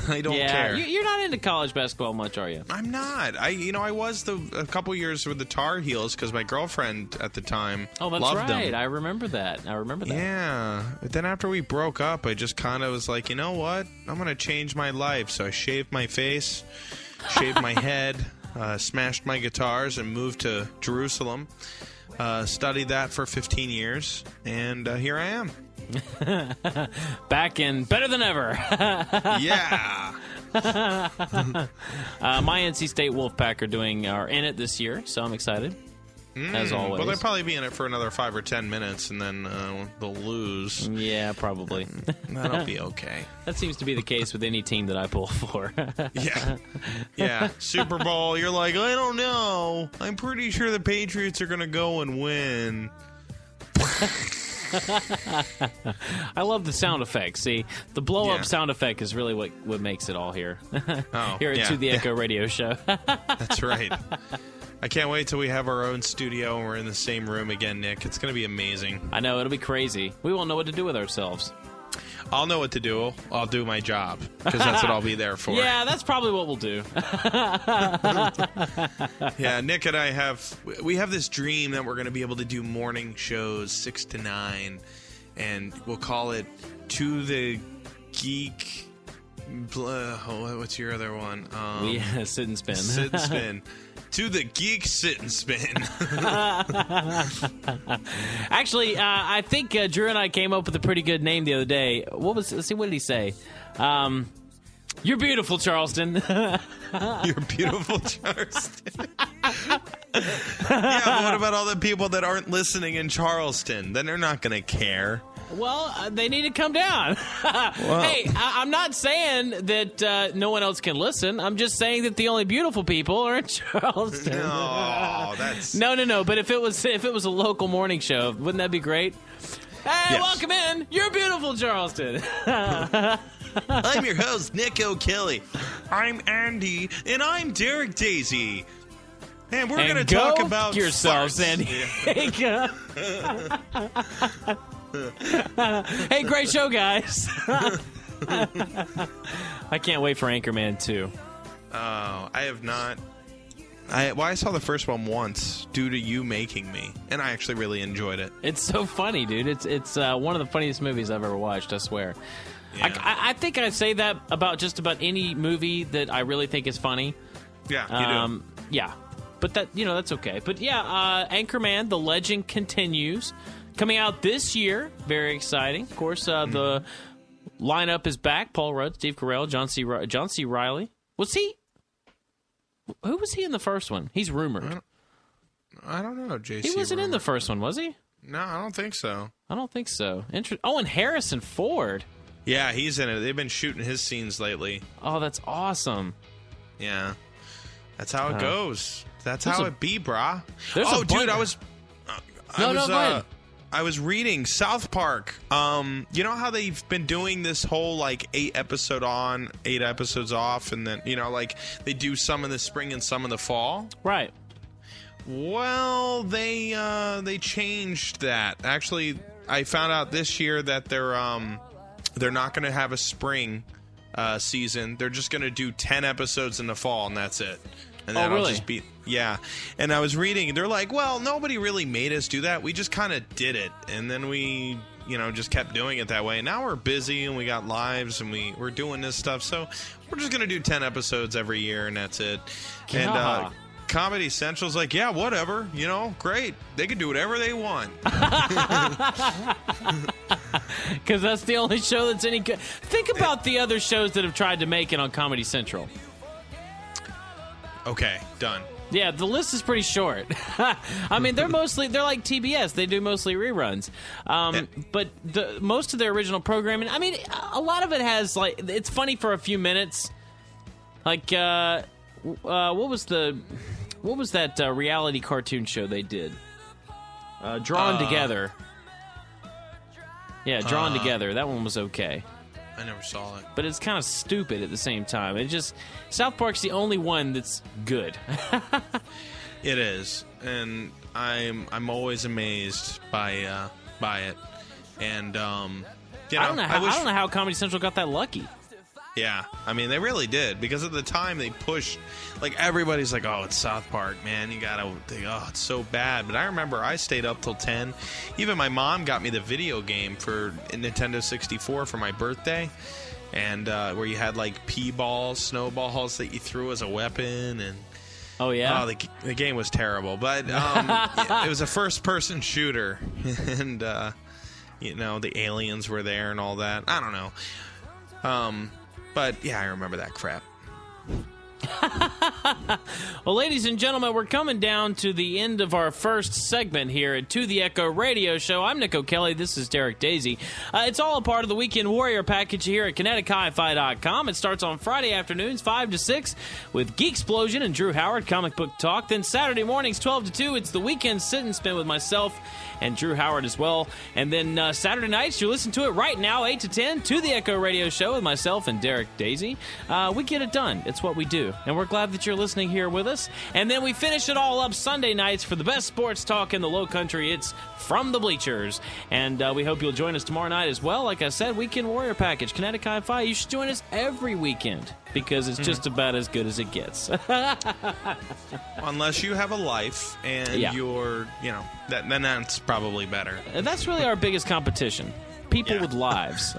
I don't care. You're not into college basketball much, are you? I'm not. I was a couple years with the Tar Heels because my girlfriend at the time loved them. I remember that. Yeah. But then after we broke up, I just kind of was like, you know what? I'm going to change my life. So I shaved my face, shaved my head. smashed my guitars and moved to Jerusalem. Studied that for 15 years, and here I am. Back in better than ever. Yeah. My NC State Wolfpack are in it this year, so I'm excited. As always. Well, they'll probably be in it for another 5 or 10 minutes, and then they'll lose. Yeah, probably. That'll be okay. That seems to be the case with any team that I pull for. Yeah. Super Bowl, you're like, I don't know. I'm pretty sure the Patriots are going to go and win. I love the sound effects. See, the blow-up Yeah. sound effect is really what makes it all here. Oh, Here at yeah. To The Echo Radio Show. That's right. I can't wait till we have our own studio and we're in the same room again, Nick. It's going to be amazing. I know, it'll be crazy. We won't know what to do with ourselves. I'll know what to do. I'll do my job, because that's what I'll be there for. Yeah, that's probably what we'll do. Yeah, Nick and I have this dream that we're going to be able to do morning shows 6 to 9, and we'll call it To The Geek. What's your other one? Sit and spin. Sit and spin. To the Geek Sit and Spin. Actually, I think Drew and I came up with a pretty good name the other day. Let's see, what did he say? You're beautiful, Charleston. You're beautiful, Charleston. Yeah, but what about all the people that aren't listening in Charleston? Then they're not going to care. Well, they need to come down. Hey, I'm not saying that no one else can listen. I'm just saying that the only beautiful people are in Charleston. No, that's... No. But if it was a local morning show, wouldn't that be great? Hey, Yes. welcome in. You're beautiful, Charleston. I'm your host, Nick O'Kelly. I'm Andy, and I'm Derek Daisy. And we're going to talk about yourself, farts. Sandy. Hey, great show, guys. I can't wait for Anchorman 2. Oh, I have not. I saw the first one once due to you making me, and I actually really enjoyed it. It's so funny, dude. It's one of the funniest movies I've ever watched, I swear. Yeah. I think I say that about just about any movie that I really think is funny. Yeah, you do. Yeah. But that's okay. But yeah, Anchorman, The Legend Continues. Coming out this year. Very exciting. Of course, the lineup is back. Paul Rudd, Steve Carell, John C. Reilly. Who was he in the first one? He's rumored. I don't know, JC. He wasn't in the first one, was he? No, I don't think so. I don't think so. And Harrison Ford. Yeah, he's in it. They've been shooting his scenes lately. Oh, that's awesome. Yeah. That's how it goes. That's there's how a- it be, brah. there's a Oh, dude, bunch- I was Go ahead. I was reading South Park. You know how they've been doing this whole like 8 episode on, 8 episodes off, and then they do some in the spring and some in the fall. Right. Well, they changed that. Actually, I found out this year that they're not going to have a spring season. They're just going to do 10 episodes in the fall, and that's it. And that'll really? just be And I was reading, and they're like, well, nobody really made us do that. We just kind of did it, and then we just kept doing it that way. And now we're busy, and we got lives, and we're doing this stuff. So we're just gonna do 10 episodes every year, and that's it. Yeah. And Comedy Central's like, yeah, whatever, great. They can do whatever they want. Because that's the only show that's any good. Think about the other shows that have tried to make it on Comedy Central. Okay, done. Yeah, the list is pretty short. I mean, they're like TBS. They do mostly reruns. But most of their original programming, I mean, a lot of it has, like, it's funny for a few minutes. Like, what was that reality cartoon show they did? Drawn Together. Yeah, Drawn Together. That one was okay. I never saw it. But it's kind of stupid at the same time. South Park's the only one that's good. It is, and I'm always amazed by it. And I don't know how Comedy Central got that lucky. Yeah, I mean, they really did, because at the time they pushed, like, everybody's like, oh, it's South Park, man, you gotta think, oh, it's so bad. But I remember I stayed up till 10. Even my mom got me the video game for Nintendo 64 for my birthday, and where you had, like, pea balls, snowballs that you threw as a weapon, and Oh, yeah? Oh, the game was terrible. But it was a first-person shooter. And, the aliens were there and all that. I don't know. But, yeah, I remember that crap. Well, ladies and gentlemen, we're coming down to the end of our first segment here at To the Echo Radio Show. I'm Nick O'Kelly. This is Derek Daisy. It's all a part of the Weekend Warrior package here at KineticHiFi.com. It starts on Friday afternoons, 5 to 6, with Geeksplosion and Drew Howard, Comic Book Talk. Then Saturday mornings, 12 to 2, it's the Weekend Sit and Spin with myself and Drew Howard as well. And then Saturday nights, you listen to it right now, 8 to 10, To the Echo Radio Show with myself and Derek Daisy. We get it done. It's what we do. And we're glad that you're listening here with us. And then we finish it all up Sunday nights for the best sports talk in the Low Country. It's From the Bleachers. And we hope you'll join us tomorrow night as well. Like I said, Weekend Warrior package, Kinetic Hi-Fi. You should join us every weekend because it's just about as good as it gets. Unless you have a life and you're, then that's probably better. That's really our biggest competition. People with lives.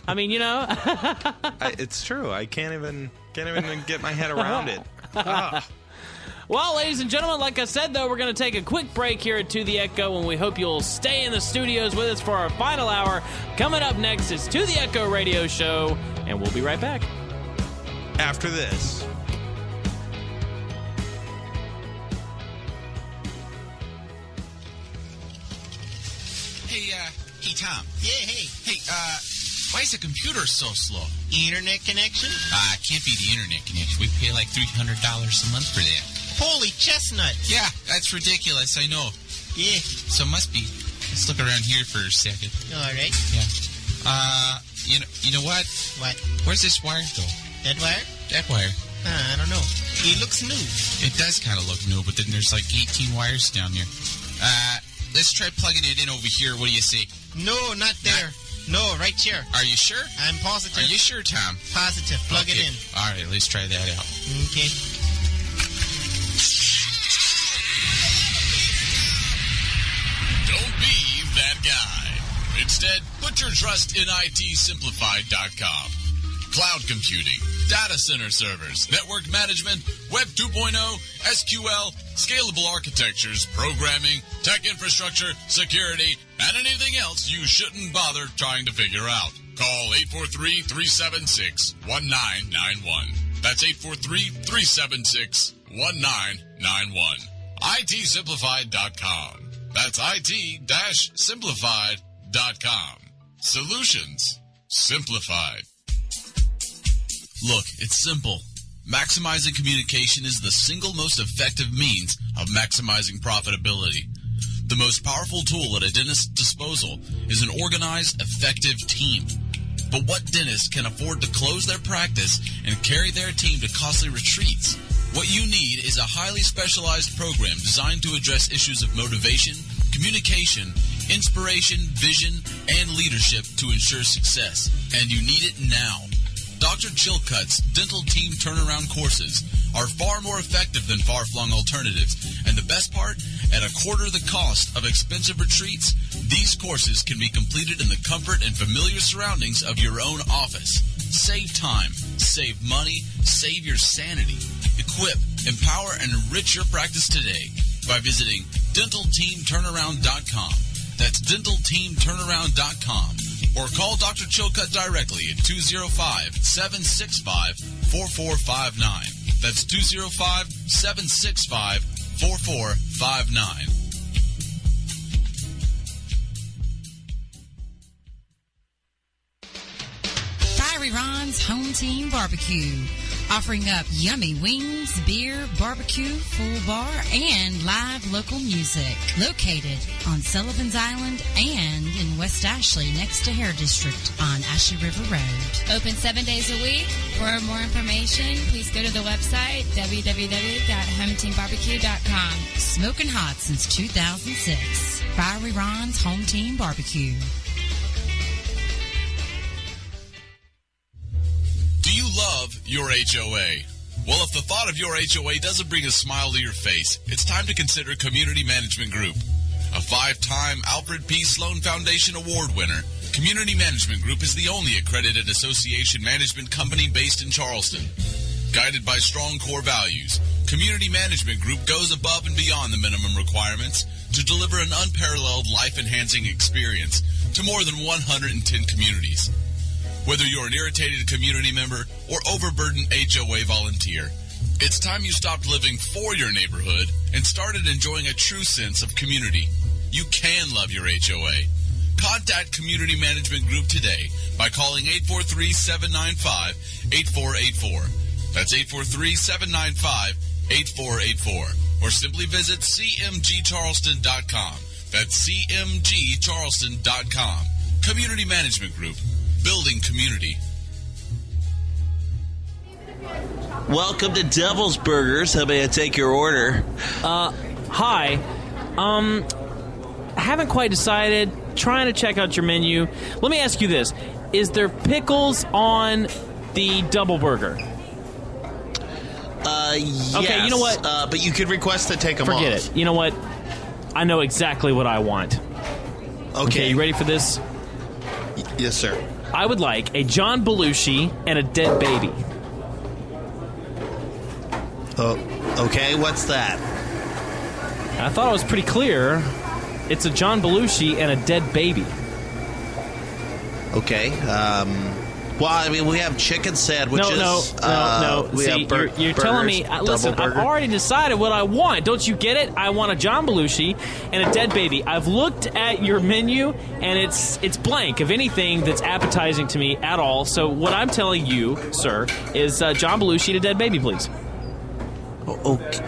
I mean, it's true. I can't even get my head around it. Well, ladies and gentlemen, like I said, though, we're going to take a quick break here at To the Echo, and we hope you'll stay in the studios with us for our final hour. Coming up next is To the Echo Radio Show, and we'll be right back. After this. Hey, Tom. Yeah, hey. Hey, why is the computer so slow? Internet connection? Can't be the internet connection. We pay like $300 a month for that. Holy chestnut. Yeah, that's ridiculous, I know. Yeah. So it must be. Let's look around here for a second. All right. Yeah. You know what? What? Where's this wire go? That wire? That wire. I don't know. It looks new. It does kind of look new, but then there's like 18 wires down there. Let's try plugging it in over here. What do you say? No, not there. No, right here. Are you sure? I'm positive. Are you sure, Tom? Positive. Plug it in. All right, let's try that out. Okay. Don't be that guy. Instead, put your trust in ITSimplified.com. Cloud computing, data center servers, network management, Web 2.0, SQL, scalable architectures, programming, tech infrastructure, security, and anything else you shouldn't bother trying to figure out. Call 843-376-1991. That's 843-376-1991. ITSimplified.com. That's IT-simplified.com. Solutions simplified. Look, it's simple. Maximizing communication is the single most effective means of maximizing profitability. The most powerful tool at a dentist's disposal is an organized, effective team. But what dentist can afford to close their practice and carry their team to costly retreats? What you need is a highly specialized program designed to address issues of motivation, communication, inspiration, vision, and leadership to ensure success. And you need it now. Dr. Chilcutt's dental team turnaround courses are far more effective than far-flung alternatives. And the best part, at a quarter the cost of expensive retreats, these courses can be completed in the comfort and familiar surroundings of your own office. Save time, save money, save your sanity. Equip, empower, and enrich your practice today by visiting DentalTeamTurnaround.com. That's DentalTeamTurnaround.com. Or call Dr. Chilcutt directly at 205-765-4459. That's 205-765-4459. Fiery Ron's Home Team Barbecue. Offering up yummy wings, beer, barbecue, full bar, and live local music. Located on Sullivan's Island and in West Ashley next to Hair District on Ashley River Road. Open 7 days a week. For more information, please go to the website www.hometeambarbecue.com. Smoking hot since 2006. Fiery Ron's Home Team Barbecue. Do you love your HOA? Well, if the thought of your HOA doesn't bring a smile to your face, it's time to consider Community Management Group. A 5-time Alfred P. Sloan Foundation Award winner, Community Management Group is the only accredited association management company based in Charleston. Guided by strong core values, Community Management Group goes above and beyond the minimum requirements to deliver an unparalleled life-enhancing experience to more than 110 communities. Whether you're an irritated community member or overburdened HOA volunteer, it's time you stopped living for your neighborhood and started enjoying a true sense of community. You can love your HOA. Contact Community Management Group today by calling 843-795-8484. That's 843-795-8484. Or simply visit cmgcharleston.com. That's cmgcharleston.com. Community Management Group. Building community. Welcome to Devil's Burgers. How may I take your order? Hi. Haven't quite decided. Trying to check out your menu. Let me ask you this. Is there pickles on the double burger? Yes. Okay, you know what? But you could request to take them off. Forget it. You know what? I know exactly what I want. Okay. You ready for this? Yes, sir. I would like a John Belushi and a dead baby. Oh, okay. What's that? I thought it was pretty clear. It's a John Belushi and a dead baby. Okay. Well, I mean, we have chicken sandwiches. No. We See, have you're telling me. Listen, I've already decided what I want. Don't you get it? I want a John Belushi and a dead baby. I've looked at your menu, and it's blank of anything that's appetizing to me at all. So what I'm telling you, sir, is John Belushi and a dead baby, please.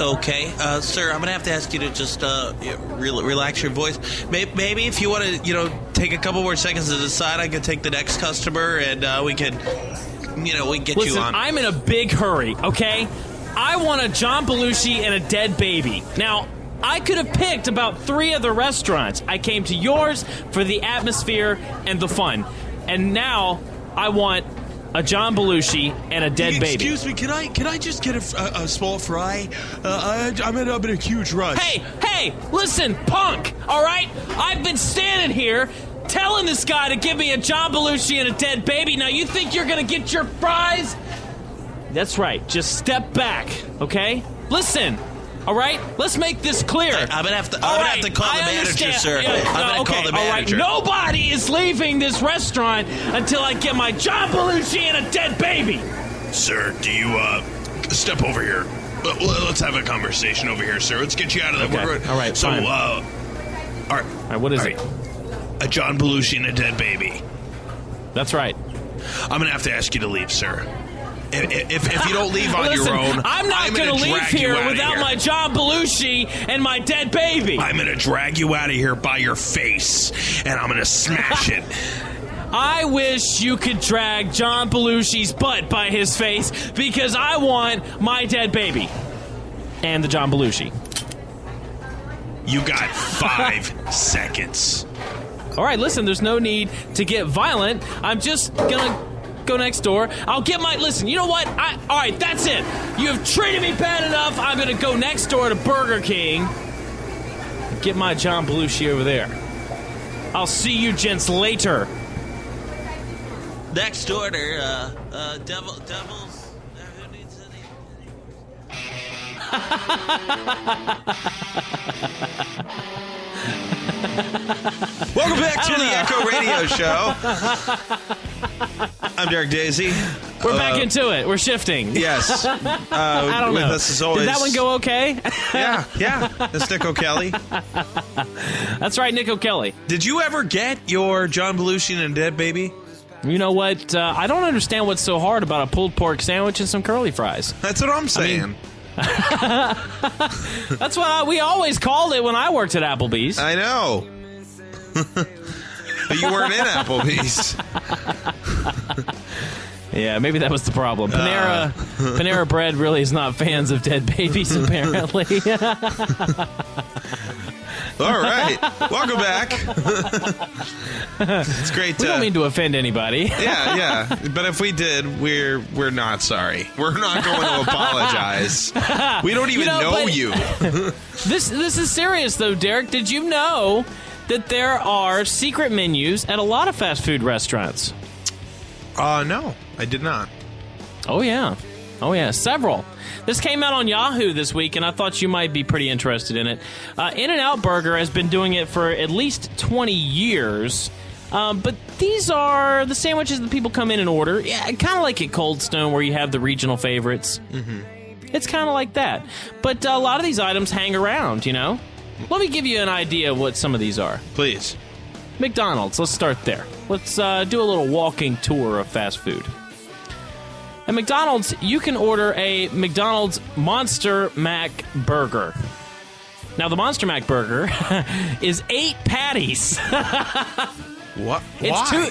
Okay, sir, I'm gonna have to ask you to just relax your voice. Maybe if you want to, take a couple more seconds to decide, I can take the next customer and we can get Listen, you on. I'm in a big hurry. Okay, I want a John Belushi and a dead baby. Now, I could have picked about 3 other restaurants. I came to yours for the atmosphere and the fun, and now I want a John Belushi and a dead baby. Excuse me, can I just get a small fry? I'm in a huge rush. Hey, listen, punk, all right? I've been standing here telling this guy to give me a John Belushi and a dead baby. Now you think you're going to get your fries? That's right. Just step back, okay? Listen. All right, let's make this clear. I'm gonna have to call the manager, sir. I'm gonna call the manager. All right, nobody is leaving this restaurant until I get my John Belushi and a dead baby. Sir, do you step over here? Let's have a conversation over here, sir. Let's get you out of there. Okay. All right, so, fine. all right, what is it? A John Belushi and a dead baby. That's right. I'm gonna have to ask you to leave, sir. If you don't leave on Listen, your own, I'm not going to leave here without my John Belushi and my dead baby. I'm going to drag you out of here by your face, and I'm going to smash it. I wish you could drag John Belushi's butt by his face because I want my dead baby and the John Belushi. You got 5 seconds. All right, listen, there's no need to get violent. I'm just going to go next door. I'll get my... Listen, you know what? All right, that's it. You have treated me bad enough. I'm going to go next door to Burger King and get my John Belushi over there. I'll see you gents later. Next order, Devils... Who needs Welcome back to the Echo Radio Show. I'm Derek Daisy. We're back into it. We're shifting. Yes. I don't know. Us as always. Did that one go okay? Yeah. That's Nick O'Kelly. That's right, Nick O'Kelly. Did you ever get your John Belushi and a dead baby? You know what? I don't understand what's so hard about a pulled pork sandwich and some curly fries. That's what I'm saying. That's what we always called it when I worked at Applebee's. I know. But you weren't in Applebee's. Yeah, maybe that was the problem. Panera Bread really is not fans of dead babies, apparently. All right. Welcome back. It's great to... We don't mean to offend anybody. Yeah. But if we did, we're not sorry. We're not going to apologize. We don't even know you. This is serious, though, Derek. Did you know that there are secret menus at a lot of fast food restaurants? No, I did not. Oh, yeah. Oh, yeah, several. This came out on Yahoo this week, and I thought you might be pretty interested in it. In-N-Out Burger has been doing it for at least 20 years. But these are the sandwiches that people come in and order. Yeah, kind of like at Cold Stone where you have the regional favorites. Mm-hmm. It's kind of like that. But a lot of these items hang around, you know? Let me give you an idea of what some of these are. Please. McDonald's, let's start there. Let's do a little walking tour of fast food. At McDonald's, you can order a McDonald's Monster Mac Burger. Now, the Monster Mac Burger is 8 patties. What? It's Why?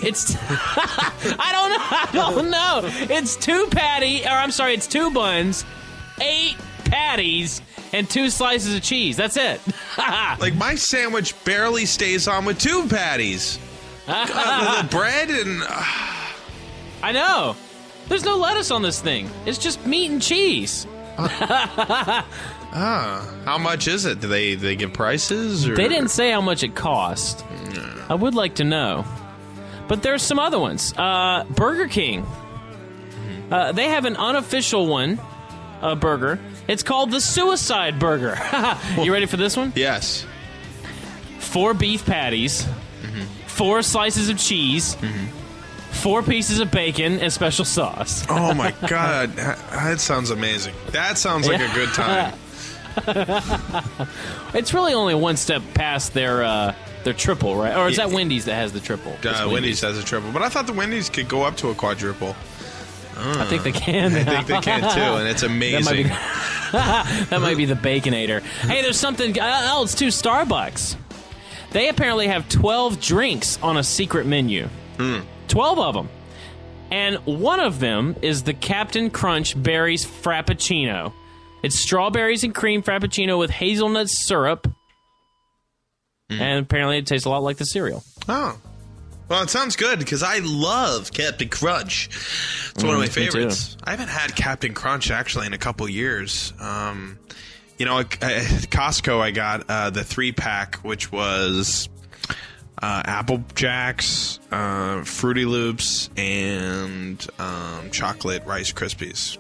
I don't know. It's 2 it's 2 buns, 8 patties, and 2 slices of cheese. That's it. Like, my sandwich barely stays on with 2 patties. The bread and... I know. There's no lettuce on this thing. It's just meat and cheese. How much is it? Do they give prices? Or? They didn't say how much it cost. I would like to know. But there's some other ones. Burger King. They have an unofficial one, burger. It's called the Suicide Burger. You ready for this one? Yes. 4 beef patties, 4 slices of cheese, 4 pieces of bacon, and special sauce. Oh, my God. That sounds amazing. That sounds like a good time. It's really only one step past their triple, right? Or is that Wendy's that has the triple? Wendy's has a triple. But I thought the Wendy's could go up to a quadruple. I think they can. I think they can, too, and it's amazing. That might be the Baconator. Hey, there's something else, too. Starbucks. They apparently have 12 drinks on a secret menu. 12 of them. And one of them is the Captain Crunch Berries Frappuccino. It's strawberries and cream Frappuccino with hazelnut syrup. And apparently it tastes a lot like the cereal. Oh. Well, it sounds good because I love Captain Crunch. It's one of my favorites. I haven't had Captain Crunch actually in a couple years. At Costco I got the 3-pack, which was Apple Jacks, Fruity Loops, and chocolate Rice Krispies.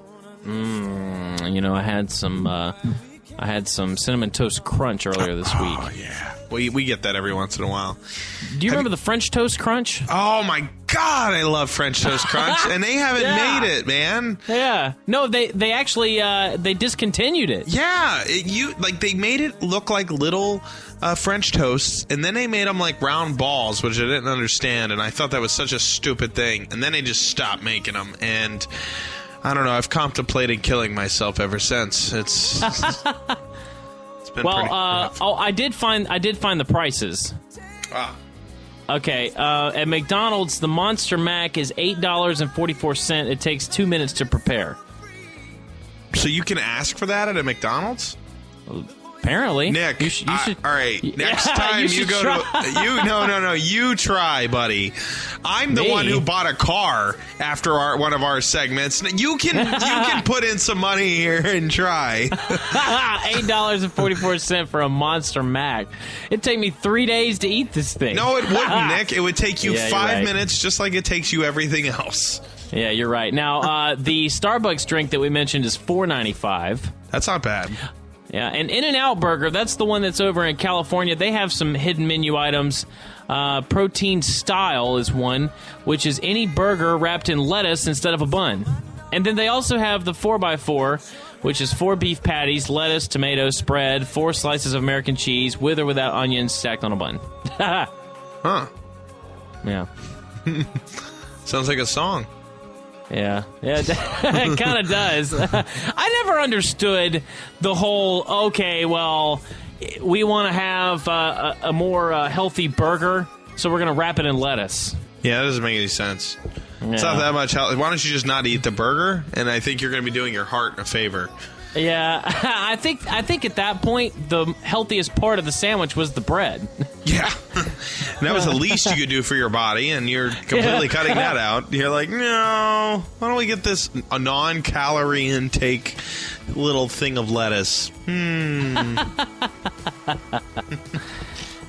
I had some Cinnamon Toast Crunch earlier this week. Oh, yeah. We get that every once in a while. Do you remember the French Toast Crunch? Oh, my God, I love French Toast Crunch, and they haven't made it, man. Yeah. No, they actually they discontinued it. Yeah. They made it look like little French toasts, and then they made them like round balls, which I didn't understand, and I thought that was such a stupid thing, and then they just stopped making them, and... I don't know. I've contemplated killing myself ever since. It's been pretty rough. I did find the prices. Okay, at McDonald's, the Monster Mac is $8.44. It takes 2 minutes to prepare. So you can ask for that at a McDonald's? Apparently, Nick. You should. All right, next time you go try. No. You try, buddy. I'm the one who bought a car after one of our segments. You can put in some money here and try. $8.44 for a Monster Mac. It'd take me 3 days to eat this thing. No, it wouldn't, Nick. It would take you 5 minutes, just like it takes you everything else. Yeah, you're right. Now, the Starbucks drink that we mentioned is $4.95. That's not bad. Yeah, and In-N-Out Burger, that's the one that's over in California. They have some hidden menu items. Protein Style is one, which is any burger wrapped in lettuce instead of a bun. And then they also have the 4x4, which is 4 beef patties, lettuce, tomato, spread, 4 slices of American cheese, with or without onions, stacked on a bun. Huh. Yeah. Sounds like a song. Yeah, it kind of does. I never understood the whole, okay, well, we want to have a more healthy burger, so we're going to wrap it in lettuce. Yeah, that doesn't make any sense. Yeah. It's not that much health. Why don't you just not eat the burger? And I think you're going to be doing your heart a favor. Yeah, I think at that point, the healthiest part of the sandwich was the bread. Yeah. And that was the least you could do for your body, and you're completely cutting that out. You're like, no, why don't we get this a non-calorie intake little thing of lettuce?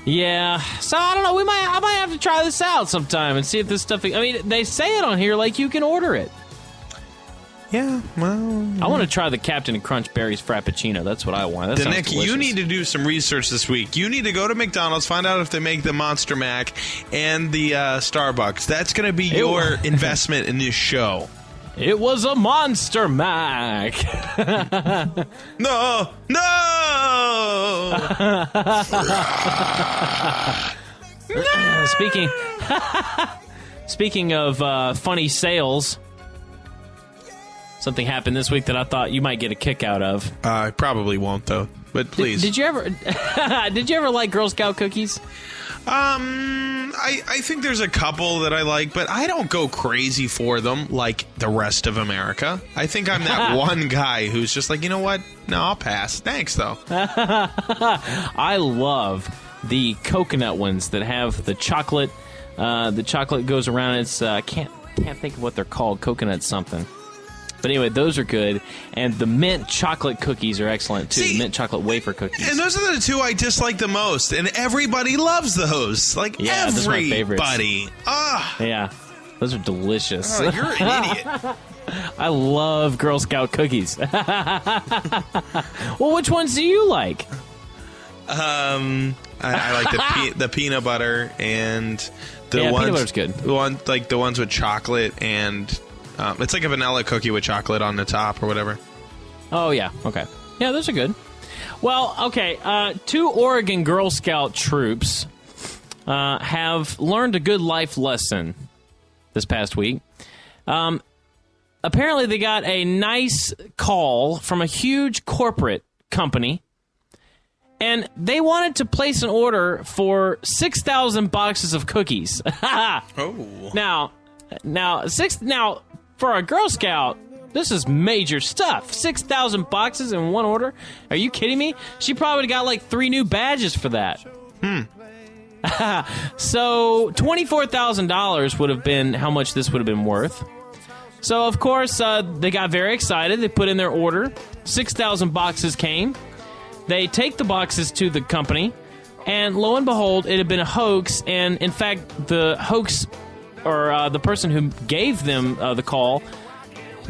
Yeah, so I don't know. I might have to try this out sometime and see if this stuff... I mean, they say it on here like you can order it. Yeah, well... I want to try the Captain Crunch Berries Frappuccino. That's what I want. That Then, sounds Nick, delicious. you need to do some research this week. You need to go to McDonald's, find out if they make the Monster Mac and the Starbucks. That's going to be your investment in this show. It was a Monster Mac. No! Speaking of funny sales, something happened this week that I thought you might get a kick out of. I probably won't, though. But please. Did you ever like Girl Scout cookies? I think there's a couple that I like, but I don't go crazy for them like the rest of America. I think I'm that one guy who's just like, you know what? No, I'll pass. Thanks, though. I love the coconut ones that have the chocolate. The chocolate goes around. It's can't think of what they're called. Coconut something. But anyway, those are good. And the mint chocolate cookies are excellent, too. See, mint chocolate wafer cookies. And those are the two I dislike the most. And everybody loves those. Like, Yeah, those are my favorites. everybody. Ah, Yeah, those are delicious. oh, you're an idiot. I love Girl Scout cookies. Well, which ones do you like? I like the peanut butter and the Yeah, ones. peanut butter's good. The ones with chocolate and it's like a vanilla cookie with chocolate on the top or whatever. Oh, yeah. Okay. Yeah, those are good. Well, okay. 2 Oregon Girl Scout troops have learned a good life lesson this past week. Apparently, they got a nice call from a huge corporate company, and they wanted to place an order for 6,000 boxes of cookies. Oh. Now, for a Girl Scout, this is major stuff. 6,000 boxes in one order? Are you kidding me? She probably got like 3 new badges for that. So $24,000 would have been how much this would have been worth. So, of course, they got very excited. They put in their order. 6,000 boxes came. They take the boxes to the company, and lo and behold, it had been a hoax. And, in fact, the hoax, or the person who gave them the call,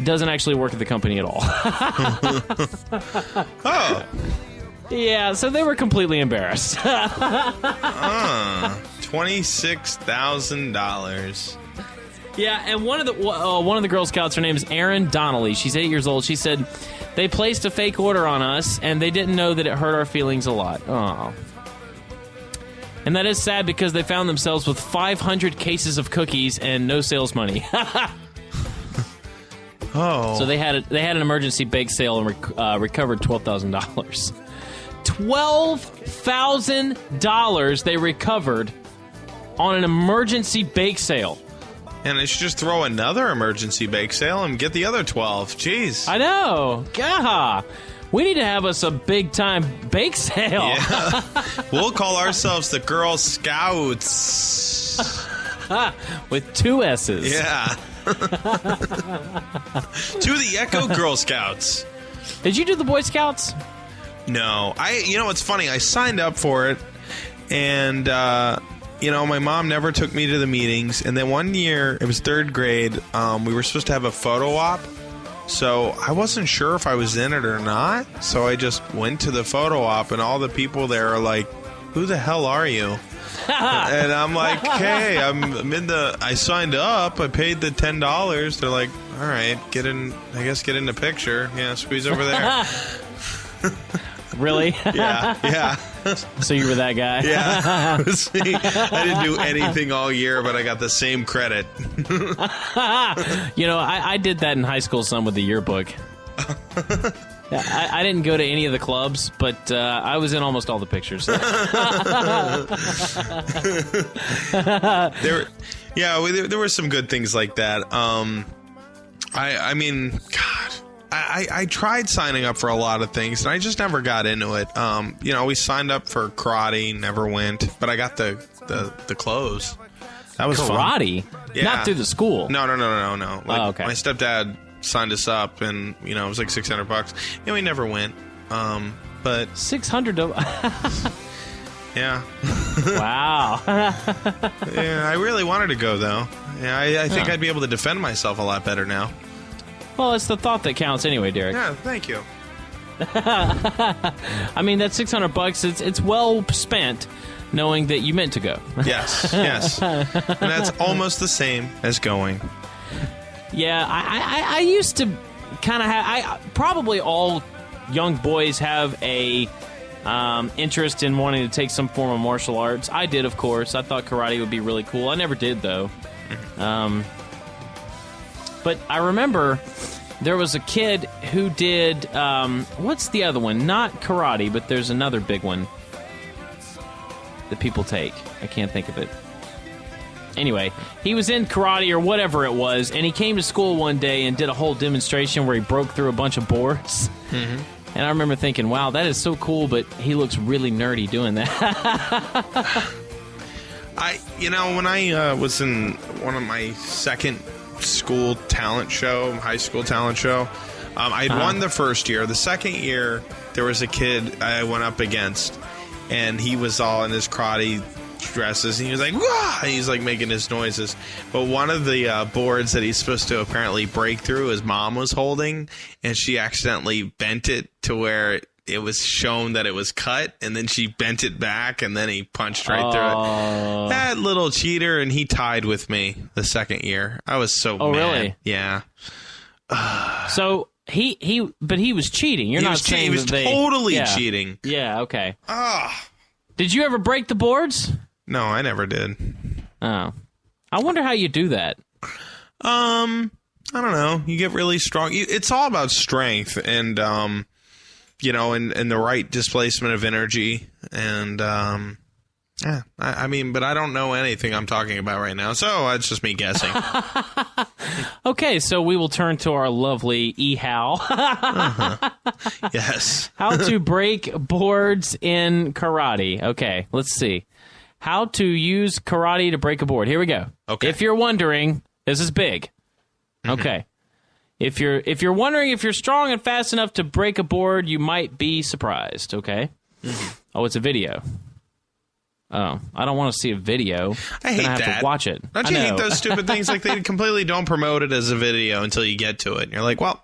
doesn't actually work at the company at all. Oh. Yeah, so they were completely embarrassed. $26,000. Yeah, and one of the Girl Scouts, her name is Erin Donnelly. She's 8 years old. She said, they placed a fake order on us, and they didn't know that it hurt our feelings a lot. Oh. And that is sad because they found themselves with 500 cases of cookies and no sales money. Oh. So they had an emergency bake sale and recovered $12,000. $12,000 they recovered on an emergency bake sale. And I should just throw another emergency bake sale and get the other 12. Jeez. I know. Gah. We need to have us a big time bake sale. Yeah. We'll call ourselves the Girl Scouts. With 2 S's. Yeah. To the Echo Girl Scouts. Did you do the Boy Scouts? No. You know, it's funny. I signed up for it, and, my mom never took me to the meetings. And then one year, it was 3rd grade, we were supposed to have a photo op. So I wasn't sure if I was in it or not. So I just went to the photo op, and all the people there are like, who the hell are you? And I'm like, hey, I signed up. I paid the $10. They're like, all right, get in the picture. Yeah, squeeze over there. Really? Yeah. So you were that guy? Yeah. See, I didn't do anything all year, but I got the same credit. I did that in high school some with the yearbook. I didn't go to any of the clubs, but I was in almost all the pictures. There were some good things like that. I mean, God, I tried signing up for a lot of things, and I just never got into it. We signed up for karate, never went, but I got the clothes. That was karate? Fun. Yeah. Not through the school? No. Okay. My stepdad signed us up, and it was like $600. And we never went. But $600. Yeah. Wow. Yeah, I really wanted to go though. Yeah, I think I'd be able to defend myself a lot better now. Well, it's the thought that counts anyway, Derek. Yeah, thank you. I mean, that $600, it's well spent knowing that you meant to go. Yes. And that's almost the same as going. Yeah, I used to kind of have... probably all young boys have a interest in wanting to take some form of martial arts. I did, of course. I thought karate would be really cool. I never did, though. But I remember there was a kid who did... what's the other one? Not karate, but there's another big one that people take. I can't think of it. Anyway, he was in karate or whatever it was, and he came to school one day and did a whole demonstration where he broke through a bunch of boards. Mm-hmm. And I remember thinking, wow, that is so cool, but he looks really nerdy doing that. When I was in one of my second school talent show, high school talent show, I'd won the first year. The second year, there was a kid I went up against, and he was all in his karate dresses, and he was like, wah! And he's like making his noises. But one of the boards that he's supposed to apparently break through, his mom was holding, and she accidentally bent it to where it was shown that it was cut, and then she bent it back, and then he punched right through it. That little cheater, and he tied with me the second year. I was so mad. Really? Yeah. So but he was cheating. You're not saying he was totally cheating. Yeah, okay. Did you ever break the boards? No, I never did. Oh. I wonder how you do that. I don't know. You get really strong. It's all about strength and, and the right displacement of energy. And, but I don't know anything I'm talking about right now. So it's just me guessing. Okay, so we will turn to our lovely E-How. Yes. How to break boards in karate. Okay, let's see. How to use karate to break a board. Here we go. Okay. If you're wondering, this is big. Okay. If you're wondering if you're strong and fast enough to break a board, you might be surprised. Okay. Oh, it's a video. Oh, I don't want to see a video. I hate then I have that. to watch it. Don't you hate those stupid things? Like, they completely don't promote it as a video until you get to it. And you're like, well,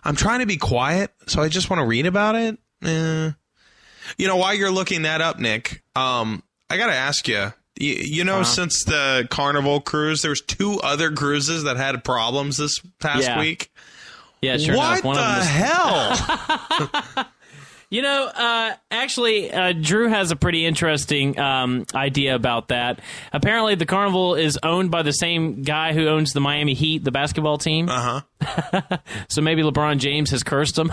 I'm trying to be quiet, so I just want to read about it. While you're looking that up, Nick, I got to ask you, since the Carnival cruise, there's 2 other cruises that had problems this past week. Yeah, sure what enough. One the of them hell? Actually, Drew has a pretty interesting idea about that. Apparently, the Carnival is owned by the same guy who owns the Miami Heat, the basketball team. So maybe LeBron James has cursed him.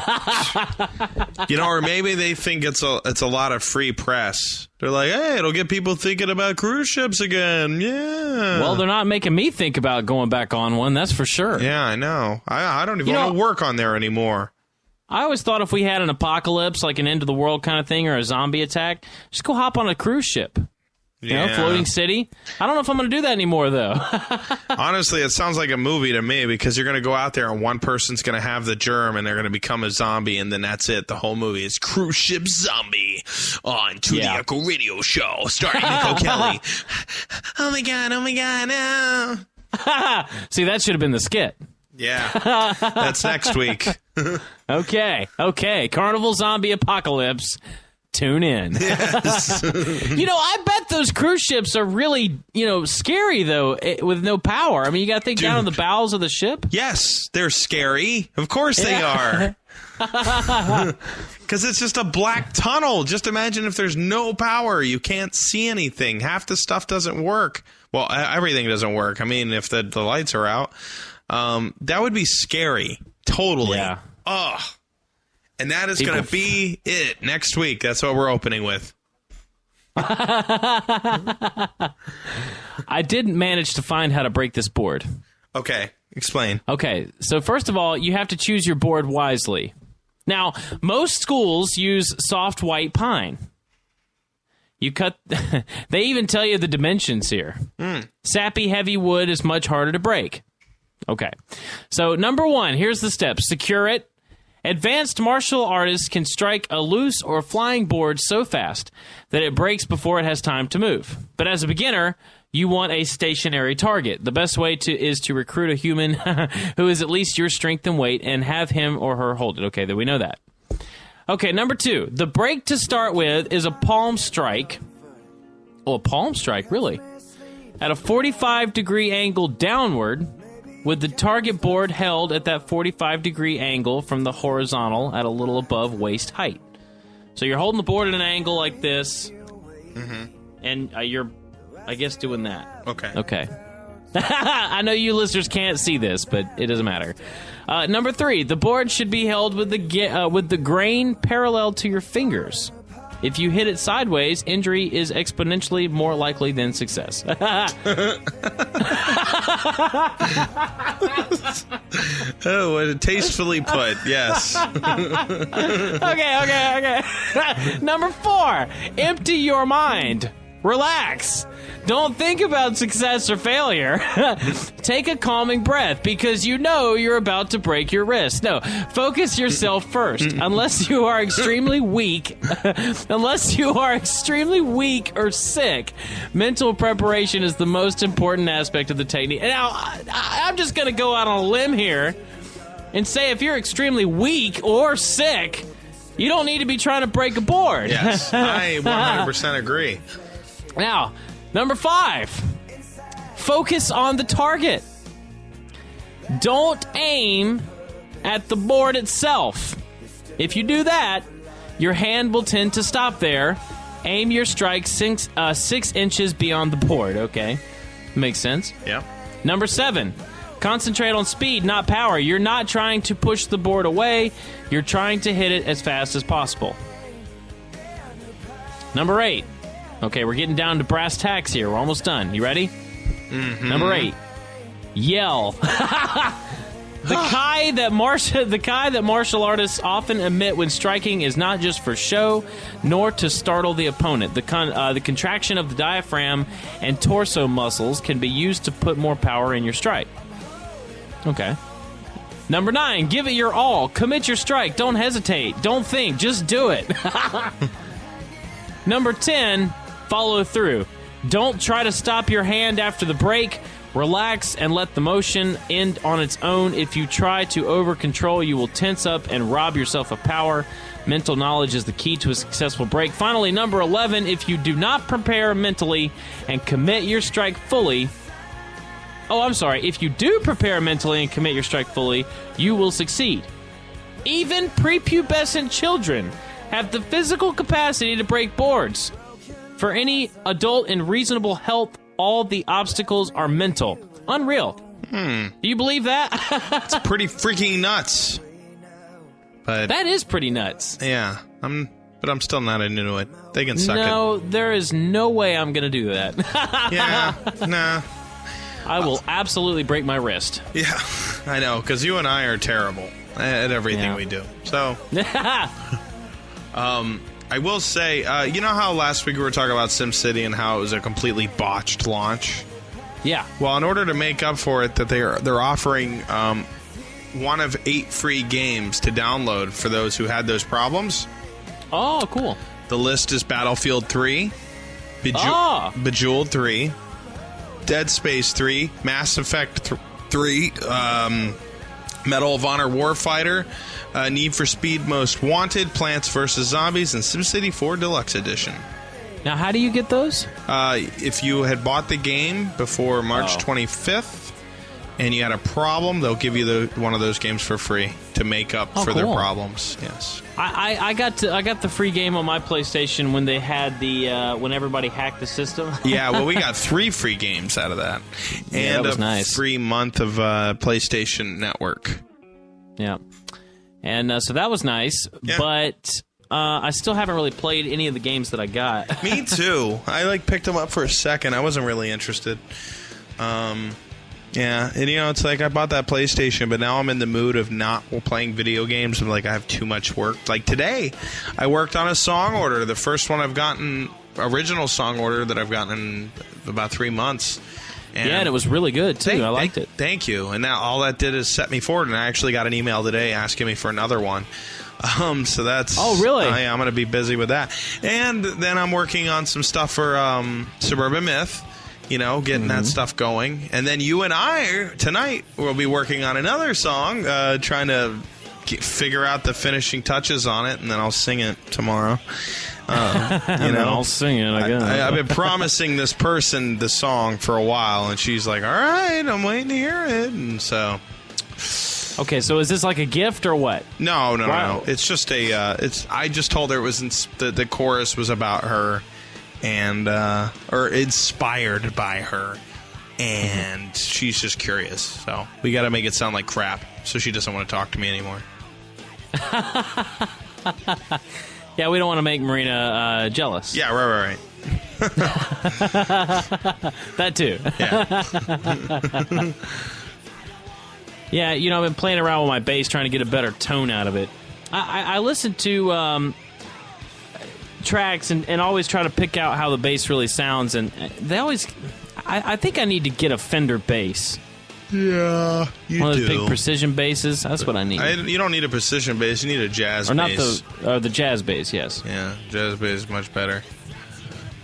Or maybe they think it's a lot of free press. They're like, hey, it'll get people thinking about cruise ships again. Yeah. Well, they're not making me think about going back on one, that's for sure. Yeah, I know. I don't even want to work on there anymore. I always thought if we had an apocalypse, like an end of the world kind of thing, or a zombie attack, just go hop on a cruise ship. Floating city. I don't know if I'm going to do that anymore, though. Honestly, it sounds like a movie to me, because you're going to go out there and one person's going to have the germ and they're going to become a zombie, and then that's it. The whole movie is Cruise Ship Zombie on To The Echo Radio Show, starring Nico Kelly. Oh my God, no. See, that should have been the skit. Yeah, that's next week. Okay. Carnival Zombie Apocalypse. Tune in. Yes. I bet those cruise ships are really, scary, though, with no power. I mean, you got to think down in the bowels of the ship. Yes, they're scary. Of course they are. Because it's just a black tunnel. Just imagine if there's no power. You can't see anything. Half the stuff doesn't work. Well, everything doesn't work. I mean, if the lights are out. That would be scary. Totally. Yeah. Ugh. And that is going to be it next week. That's what we're opening with. I didn't manage to find how to break this board. Okay. Explain. Okay. So first of all, you have to choose your board wisely. Now, most schools use soft white pine. You cut... They even tell you the dimensions here. Sappy, heavy wood is much harder to break. Okay. So, number 1, here's the steps. Secure it. Advanced martial artists can strike a loose or flying board so fast that it breaks before it has time to move. But as a beginner, you want a stationary target. The best way is to recruit a human who is at least your strength and weight and have him or her hold it. Okay, then we know that. Okay, number 2. The break to start with is a palm strike. Oh, a palm strike, really? At a 45-degree angle downward, with the target board held at that 45-degree angle from the horizontal at a little above waist height. So you're holding the board at an angle like this, and you're, I guess, doing that. Okay. I know you listeners can't see this, but it doesn't matter. Number 3, the board should be held with the grain parallel to your fingers. If you hit it sideways, injury is exponentially more likely than success. Oh, tastefully put, yes. Okay. Number 4, empty your mind. Relax. Don't think about success or failure. Take a calming breath because you know you're about to break your wrist. No, focus yourself first. Unless you are extremely weak, or sick, mental preparation is the most important aspect of the technique. Now, I'm just going to go out on a limb here and say if you're extremely weak or sick, you don't need to be trying to break a board. Yes, I 100% agree. Now, number 5, focus on the target. Don't aim at the board itself. If you do that, your hand will tend to stop there. Aim your strike 6 inches beyond the board, okay? Makes sense? Yeah. Number 7, concentrate on speed, not power. You're not trying to push the board away. You're trying to hit it as fast as possible. Number 8. Okay, we're getting down to brass tacks here. We're almost done. You ready? Mm-hmm. Number 8. Yell. The kai that martial artists often emit when striking is not just for show, nor to startle the opponent. The contraction of the diaphragm and torso muscles can be used to put more power in your strike. Okay. Number 9. Give it your all. Commit your strike. Don't hesitate. Don't think. Just do it. Number 10. Follow through. Don't try to stop your hand after the break. Relax and let the motion end on its own. If you try to over-control, you will tense up and rob yourself of power. Mental knowledge is the key to a successful break. Finally, number 11, if you do not prepare mentally and commit your strike fully... Oh, I'm sorry. If you do prepare mentally and commit your strike fully, you will succeed. Even prepubescent children have the physical capacity to break boards. For any adult in reasonable health, all the obstacles are mental. Unreal. Do you believe that? It's pretty freaking nuts. But that is pretty nuts. Yeah, I'm still not into it. They can suck it. No, there is no way I'm going to do that. Yeah, nah. I will absolutely break my wrist. Yeah, I know, because you and I are terrible at everything we do. So, I will say, you know how last week we were talking about SimCity and how it was a completely botched launch? Yeah. Well, in order to make up for it, that they're offering one of 8 free games to download for those who had those problems. Oh, cool. The list is Battlefield 3, Bejeweled 3, Dead Space 3, Mass Effect 3, Medal of Honor Warfighter, Need for Speed Most Wanted, Plants vs. Zombies, and SimCity 4 Deluxe Edition. Now, how do you get those? If you had bought the game before March 25th and you had a problem, they'll give you one of those games for free to make up for their problems. Yes, I got the free game on my PlayStation when they had when everybody hacked the system. Yeah, well, we got 3 free games out of that, and that was nice. Free month of PlayStation Network. Yeah, and so that was nice, but I still haven't really played any of the games that I got. Me too. I picked them up for a second. I wasn't really interested. Yeah, and it's like I bought that PlayStation, but now I'm in the mood of not playing video games. I'm like, I have too much work. Like today, I worked on a song order, the first one I've gotten, original song order that I've gotten in about 3 months. And it was really good too. I liked it. Thank you. And now all that did is set me forward. And I actually got an email today asking me for another one. So that's... Oh, really? Yeah, I'm going to be busy with that. And then I'm working on some stuff for Suburban Myth. getting that stuff going. And then you and I, tonight, will be working on another song, trying to figure out the finishing touches on it, and then I'll sing it tomorrow. I'll sing it, I guess. I've been promising this person the song for a while, and she's like, all right, I'm waiting to hear it. And so... Okay, so is this like a gift or what? No. It's just I just told her it was the chorus was about her, and or inspired by her, and she's just curious. So we got to make it sound like crap, so she doesn't want to talk to me anymore. Yeah, we don't want to make Marina jealous. Yeah, right. That too. Yeah. Yeah, I've been playing around with my bass, trying to get a better tone out of it. I listen to tracks and always try to pick out how the bass really sounds, and they always... I think I need to get a Fender bass. Yeah, you do. One of those big precision basses. That's what I need. You don't need a precision bass. You need a jazz bass. Not the jazz bass, yes. Yeah, jazz bass is much better.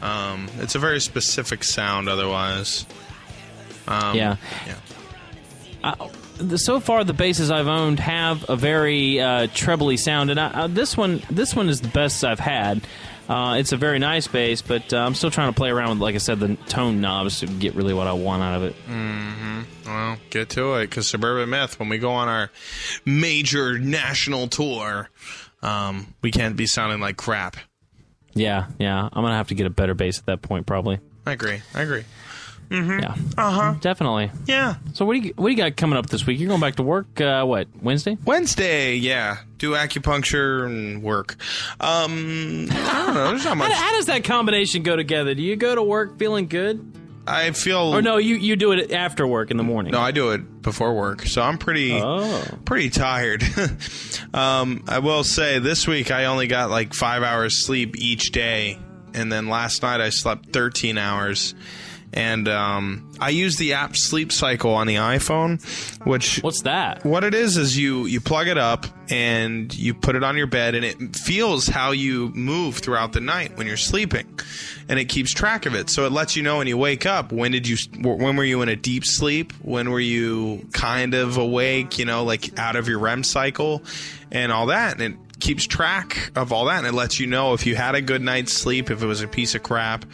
It's a very specific sound otherwise. Yeah. So far, the basses I've owned have a very trebly sound, and this one is the best I've had. It's a very nice bass, but I'm still trying to play around with, like I said, the tone knobs to get really what I want out of it. Mm-hmm. Well, get to it, because Suburban Myth, when we go on our major national tour, we can't be sounding like crap. Yeah. I'm going to have to get a better bass at that point, probably. I agree. Mm-hmm. Yeah. Uh-huh. Definitely. Yeah. So what do you got coming up this week? You're going back to work, Wednesday? Wednesday, yeah. Do acupuncture and work. I don't know. There's not much. How does that combination go together? Do you go to work feeling good? I feel... Or no, you do it after work in the morning. No, I do it before work. So I'm pretty tired. I will say this week I only got like 5 hours sleep each day. And then last night I slept 13 hours. And I use the app Sleep Cycle on the iPhone, which... What's that? What it is you plug it up and you put it on your bed, and it feels how you move throughout the night when you're sleeping. And it keeps track of it. So it lets you know when you wake up, when were you in a deep sleep? When were you kind of awake, like out of your REM cycle and all that. And it keeps track of all that, and it lets you know if you had a good night's sleep, if it was a piece of crap,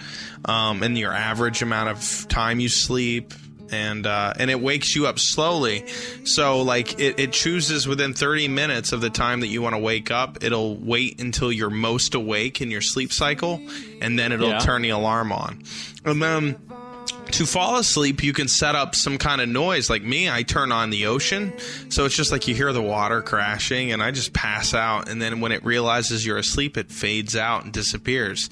and your average amount of time you sleep, and it wakes you up slowly. So like it chooses within 30 minutes of the time that you want to wake up. It'll wait until you're most awake in your sleep cycle, and then it'll turn the alarm on. And then to fall asleep, you can set up some kind of noise. Like me, I turn on the ocean, so it's just like you hear the water crashing, and I just pass out. And then when it realizes you're asleep, it fades out and disappears.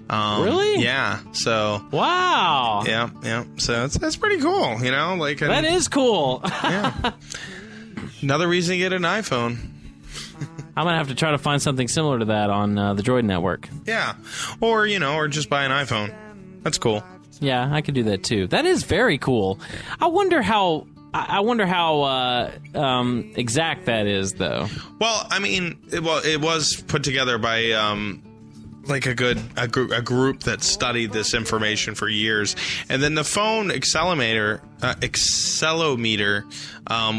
Really? Yeah. So. Wow. Yeah. So that's pretty cool. That is cool. Yeah. Another reason to get an iPhone. I'm gonna have to try to find something similar to that on the Droid Network. Yeah. Or just buy an iPhone. That's cool. Yeah, I could do that too. That is very cool. I wonder how exact that is, though. Well, I mean, it was put together by like a group that studied this information for years, and then the phone accelerometer,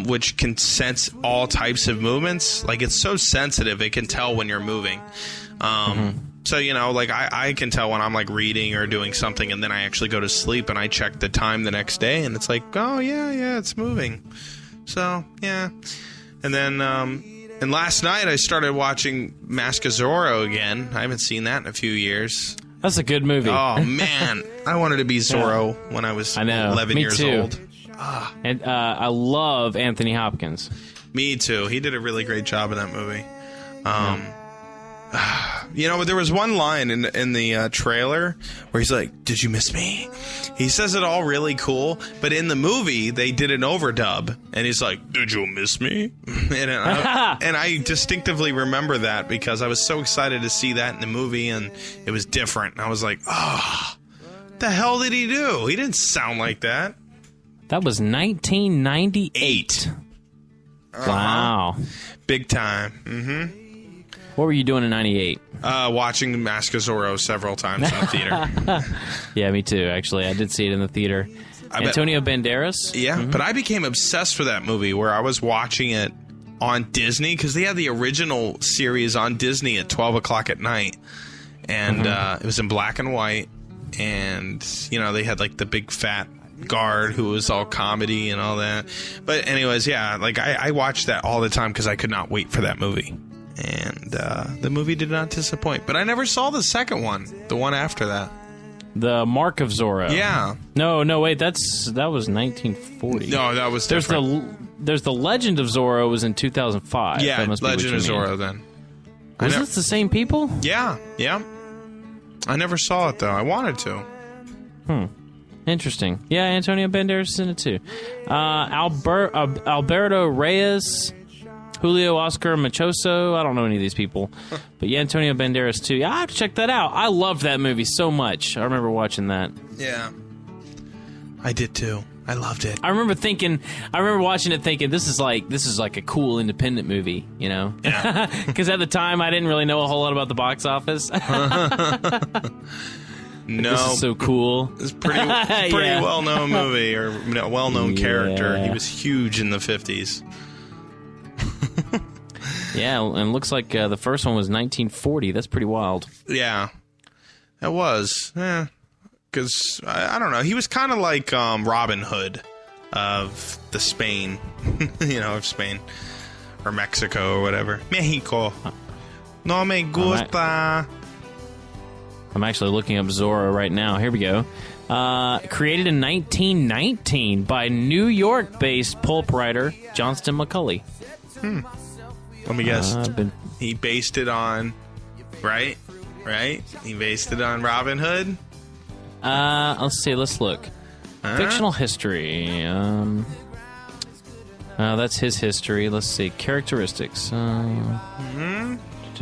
which can sense all types of movements. Like it's so sensitive, it can tell when you're moving. So, like I can tell when I'm like reading or doing something, and then I actually go to sleep and I check the time the next day, and it's like, oh, yeah, it's moving. So, yeah. And then, and last night I started watching Mask of Zorro again. I haven't seen that in a few years. That's a good movie. Oh, man. I wanted to be Zorro when I was 11 years old. And I love Anthony Hopkins. Me too. He did a really great job in that movie. But there was one line in the trailer where he's like, "Did you miss me?" He says it all really cool, but in the movie they did an overdub, and he's like, "Did you miss me?" and I distinctively remember that because I was so excited to see that in the movie, and it was different. And I was like, "Oh, the hell did he do? He didn't sound like that." That was 1998. Wow, big time. Mm-hmm. What were you doing in 98? Watching Mask of Zorro several times in the theater. Yeah, me too, actually. I did see it in the theater. Antonio Banderas? Yeah, but I became obsessed with that movie where I was watching it on Disney because they had the original series on Disney at 12 o'clock at night. And it was in black and white. And, you know, they had like the big fat guard who was all comedy and all that. But anyways, yeah, like I watched that all the time because I could not wait for that movie. And the movie did not disappoint. But I never saw the second one, the one after that. The Mark of Zorro. Yeah. No, wait, that was 1940. No, that was different. There's the Legend of Zorro was in 2005. Yeah, that must Legend be of what you Zorro mean. then. Was this the same people? Yeah. I never saw it, though. I wanted to. Interesting. Yeah, Antonio Banderas is in it, too. Alberto Reyes, Julio Oscar Machoso. I don't know any of these people. But yeah, Antonio Banderas, too. Yeah, I have to check that out. I loved that movie so much. I remember watching that. Yeah. I did, too. I loved it. I remember watching it thinking, this is like a cool independent movie, you know? Yeah. Because at the time, I didn't really know a whole lot about the box office. No. This is so cool. It's pretty Yeah. well-known movie, or well-known character. Yeah. He was huge in the 50s. Yeah, and it looks like the first one was 1940. That's pretty wild. Yeah. It was. Because, I don't know, he was kind of like Robin Hood of the Spain, of Spain. Or Mexico or whatever. Mexico. No me gusta. I'm actually looking up Zorro right now. Here we go. Created in 1919 by New York-based pulp writer Johnston McCulley. Let me guess. He based it on... Right? He based it on Robin Hood? Let's see. Let's look. Fictional history. That's his history. Let's see. Characteristics.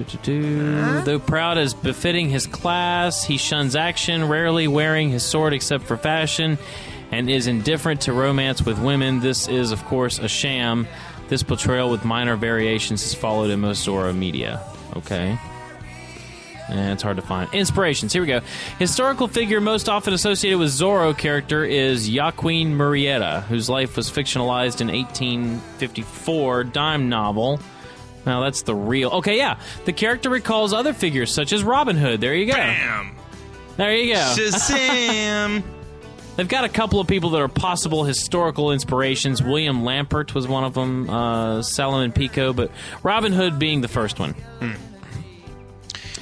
Though proud as befitting his class, he shuns action, rarely wearing his sword except for fashion, and is indifferent to romance with women. This is, of course, a sham. This portrayal with minor variations is followed in most Zorro media. Okay. And it's hard to find. Inspirations. Here we go. Historical figure most often associated with Zorro character is Joaquin Murrieta, whose life was fictionalized in 1854 dime novel. Now that's the real... Okay, yeah. The character recalls other figures such as Robin Hood. There you go. Bam! There you go. Shazam! They've got a couple of people that are possible historical inspirations. William Lampert was one of them. Salomon Pico, but Robin Hood being the first one.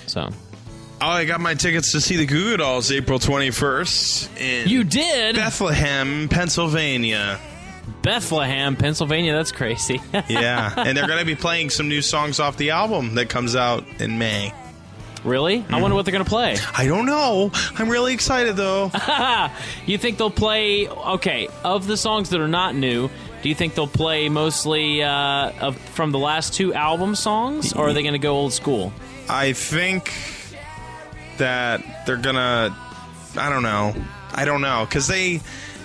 So... Oh, I got my tickets to see the Goo Goo Dolls April 21st in You did? Bethlehem, Pennsylvania. Bethlehem, Pennsylvania. That's crazy. Yeah, and they're going to be playing some new songs off the album that comes out in May. Really? I wonder what they're going to play. I don't know. I'm really excited, though. You think they'll play... Okay, of the songs that are not new, do you think they'll play mostly from the last two album songs, or are they going to go old school? I think that they're going to... I don't know, because they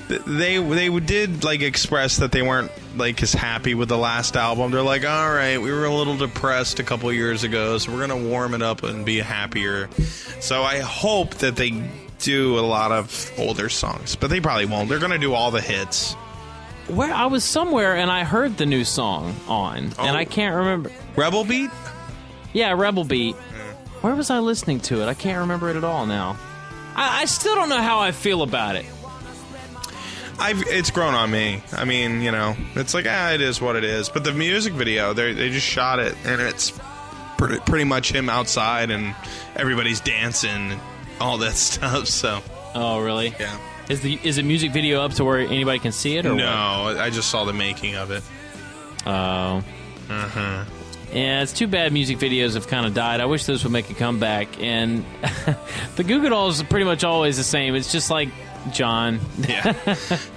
did like express that they weren't like as happy with the last album. They're like, all right, we were a little depressed a couple years ago, so we're gonna warm it up and be happier. So I hope that they do a lot of older songs, but they probably won't. They're gonna do all the hits. Where I was somewhere and I heard the new song on, and I can't remember. Rebel Beat? Yeah, Rebel Beat. Where was I listening to it? I can't remember it at all now. I still don't know how I feel about it. It's grown on me. I mean, it's like, it is what it is. But the music video, they just shot it, and it's pretty much him outside, and everybody's dancing, and all that stuff. So. Oh, really? Yeah. Is the music video up to where anybody can see it, or no? What? I just saw the making of it. Oh. Yeah, it's too bad music videos have kind of died. I wish those would make a comeback. And the Goo Goo Dolls is pretty much always the same. It's just like John. Yeah.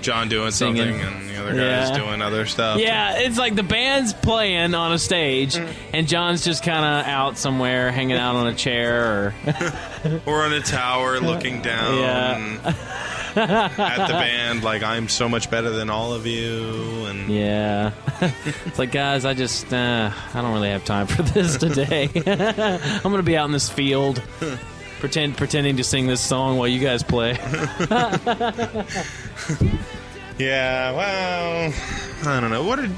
John doing Singing. something and the other guys doing other stuff. Yeah, it's like the band's playing on a stage and John's just kind of out somewhere hanging out on a chair or on a tower looking down. Yeah. at the band, like, I'm so much better than all of you. And Yeah. It's like, guys, I just, I don't really have time for this today. I'm going to be out in this field pretending to sing this song while you guys play. Yeah, well, I don't know. What did...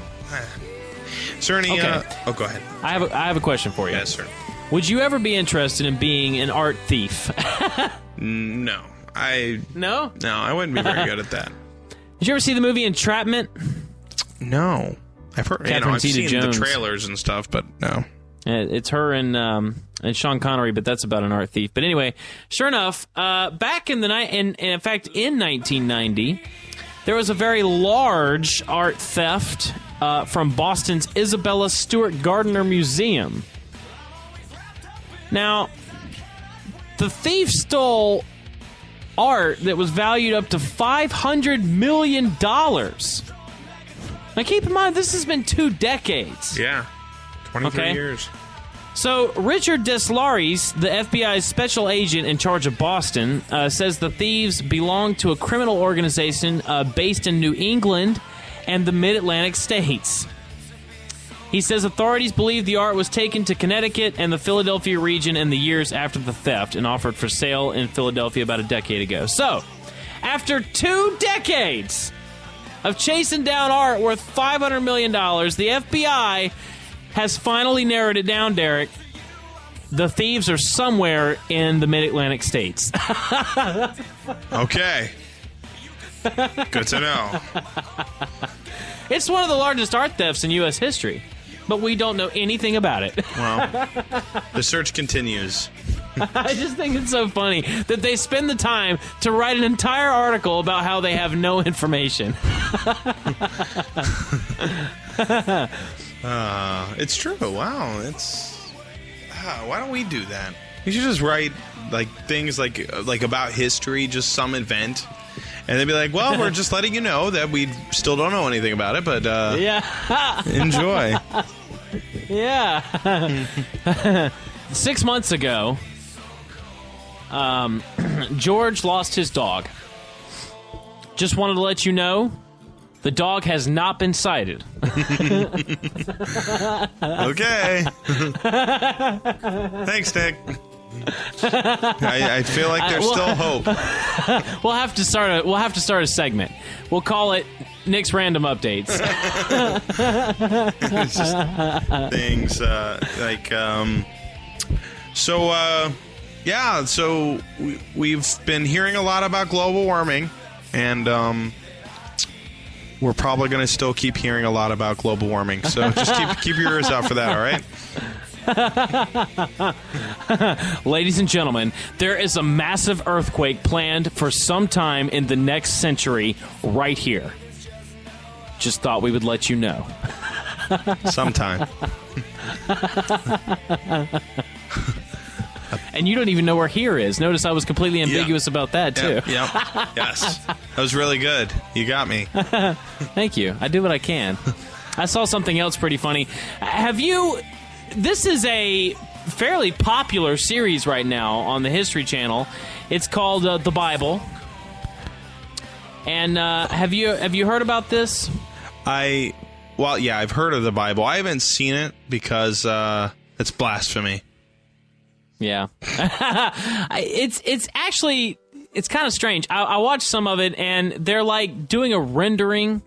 Is there any... Okay. go ahead. I have a question for you. Yes, sir. Would you ever be interested in being an art thief? No. No? No, I wouldn't be very good at that. Did you ever see the movie Entrapment? No. I've heard... Catherine I've seen Zeta-Jones. the trailers and stuff, but no. It's her and Sean Connery, but that's about an art thief. But anyway, sure enough, back in the night, in fact, in 1990, there was a very large art theft from Boston's Isabella Stewart Gardner Museum. Now, the thief stole art that was valued up to $500 million. Now, keep in mind, this has been 2 decades. Yeah. 23 Okay. years. So, Richard Deslaries, the FBI's special agent in charge of Boston, says the thieves belong to a criminal organization based in New England and the Mid-Atlantic states. He says authorities believe the art was taken to Connecticut and the Philadelphia region in the years after the theft and offered for sale in Philadelphia about a decade ago. So, after 2 decades of chasing down art worth $500 million, the FBI has finally narrowed it down, Derek. The thieves are somewhere in the Mid-Atlantic states. Okay. Good to know. It's one of the largest art thefts in U.S. history, but we don't know anything about it. Well, the search continues. I just think it's so funny that they spend the time to write an entire article about how they have no information. It's true. Wow. It's... why don't we do that? You should just write, like, things like about history, just some event. And they'd be like, well, we're just letting you know that we still don't know anything about it, but Yeah. enjoy. Yeah. 6 months ago, George lost his dog. Just wanted to let you know, the dog has not been sighted. Okay. Thanks, Nick. I feel like there's still hope. We'll have to start a segment. We'll call it Nick's Random Updates. It's just things so we've been hearing a lot about global warming, and we're probably going to still keep hearing a lot about global warming. So just keep your ears out for that, all right? Ladies and gentlemen, there is a massive earthquake planned for sometime in the next century right here. Just thought we would let you know. Sometime. And you don't even know where here is. Notice I was completely ambiguous about that, too. Yep. Yes. That was really good. You got me. Thank you. I do what I can. I saw something else pretty funny. This is a fairly popular series right now on the History Channel. It's called The Bible. And have you heard about this? I've heard of the Bible. I haven't seen it because it's blasphemy. Yeah. It's actually, it's kind of strange. I watched some of it, and they're like doing a rendering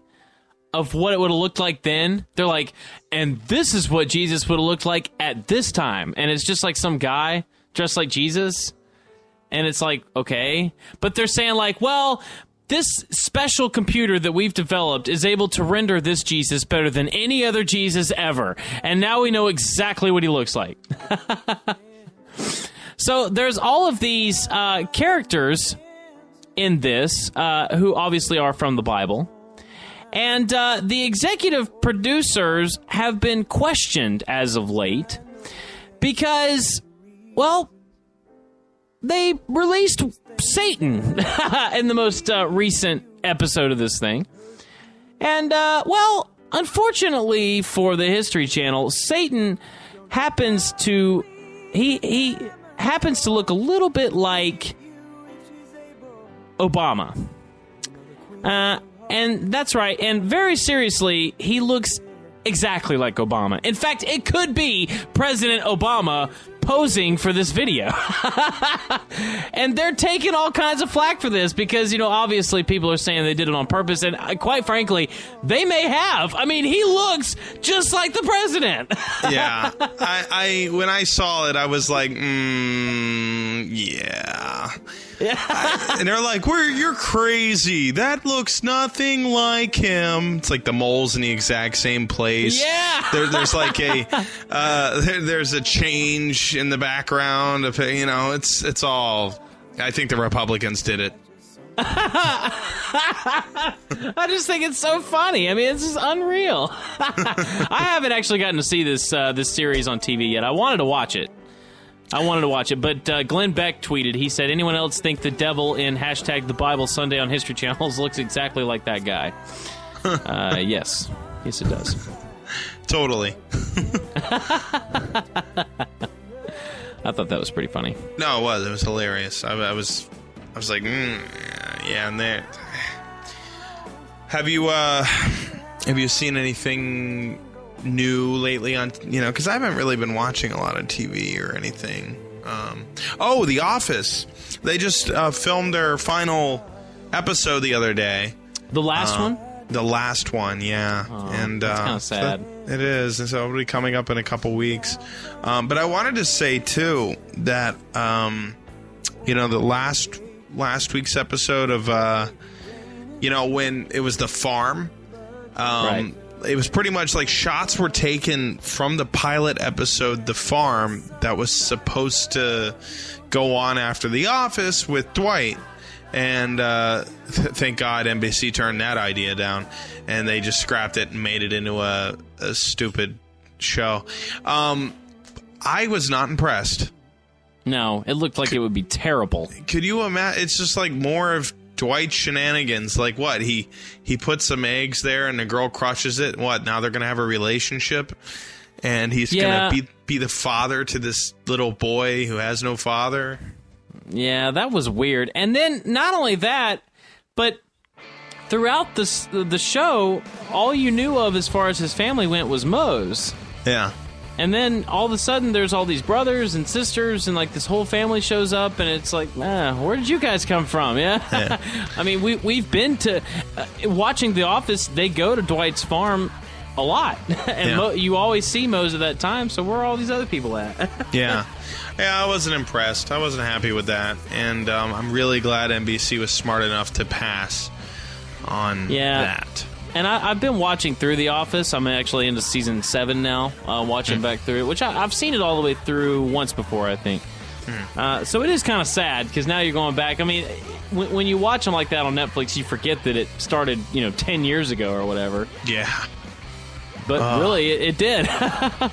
of what it would have looked like then. They're like, and this is what Jesus would have looked like at this time. And it's just like some guy dressed like Jesus. And it's like, okay. But they're saying like, well, this special computer that we've developed is able to render this Jesus better than any other Jesus ever. And now we know exactly what he looks like. So there's all of these characters in this who obviously are from the Bible. And the executive producers have been questioned as of late because, well, they released Satan in the most recent episode of this thing. And, unfortunately for the History Channel, Satan happens to... He happens to look a little bit like Obama. And that's right. And very seriously, he looks exactly like Obama. In fact, it could be President Obama posing for this video. And they're taking all kinds of flack for this because, obviously people are saying they did it on purpose. And quite frankly, they may have. I mean, he looks just like the president. Yeah. I when I saw it, I was like, yeah. And they're like, you're crazy. That looks nothing like him. It's like the mole's in the exact same place. Yeah. There's like there's a change in the background of, it's all, I think the Republicans did it. I just think it's so funny. I mean, it's just unreal. I haven't actually gotten to see this series on TV yet. I wanted to watch it. But Glenn Beck tweeted, he said, anyone else think the devil in #the Bible Sunday on History Channels looks exactly like that guy? Yes, it does. Totally. I thought that was pretty funny. No, it was hilarious. I was like, yeah, and there. Have you seen anything new lately on, because I haven't really been watching a lot of TV or anything. The Office. They just filmed their final episode the other day. The last one? The last one, yeah. Oh, and that's kind of sad. It is, and so it'll be coming up in a couple weeks. But I wanted to say, too, that, the last week's episode of, when it was the farm, right. It was pretty much like shots were taken from the pilot episode, The Farm, that was supposed to go on after The Office with Dwight. And thank God NBC turned that idea down, and they just scrapped it and made it into a stupid show. I was not impressed. No, it looked like it would be terrible. Could you imagine? It's just like more of Dwight shenanigans. Like what? He puts some eggs there and the girl crushes it. What? Now they're going to have a relationship? And he's going to be the father to this little boy who has no father? Yeah, that was weird. And then not only that, but throughout the show, all you knew of as far as his family went was Mose. Yeah. And then all of a sudden, there's all these brothers and sisters, and like this whole family shows up, and it's like, where did you guys come from? Yeah. I mean, we've been to watching The Office. They go to Dwight's farm a lot, and you always see Mose at that time. So where are all these other people at? Yeah, I wasn't impressed. I wasn't happy with that, and I'm really glad NBC was smart enough to pass on that. And I've been watching through The Office. I'm actually into season 7 now, watching back through it, which I've seen it all the way through once before, I think. So it is kind of sad, because now you're going back. I mean, when you watch them like that on Netflix, you forget that it started, 10 years ago or whatever. Yeah. But really, it did. I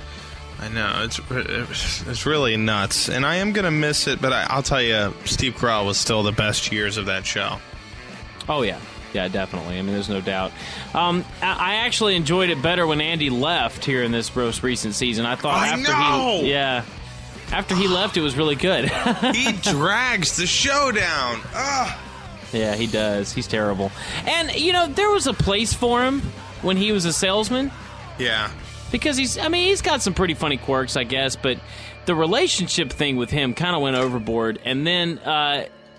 know. It's really nuts. And I am going to miss it, but I'll tell you, Steve Carell was still the best years of that show. Oh, yeah. Yeah, definitely. I mean, there's no doubt. I actually enjoyed it better when Andy left here in this most recent season. I thought after he left, it was really good. He drags the show down. Ugh. Yeah, he does. He's terrible. And, there was a place for him when he was a salesman. Yeah. Because he's got some pretty funny quirks, I guess, but the relationship thing with him kind of went overboard. And then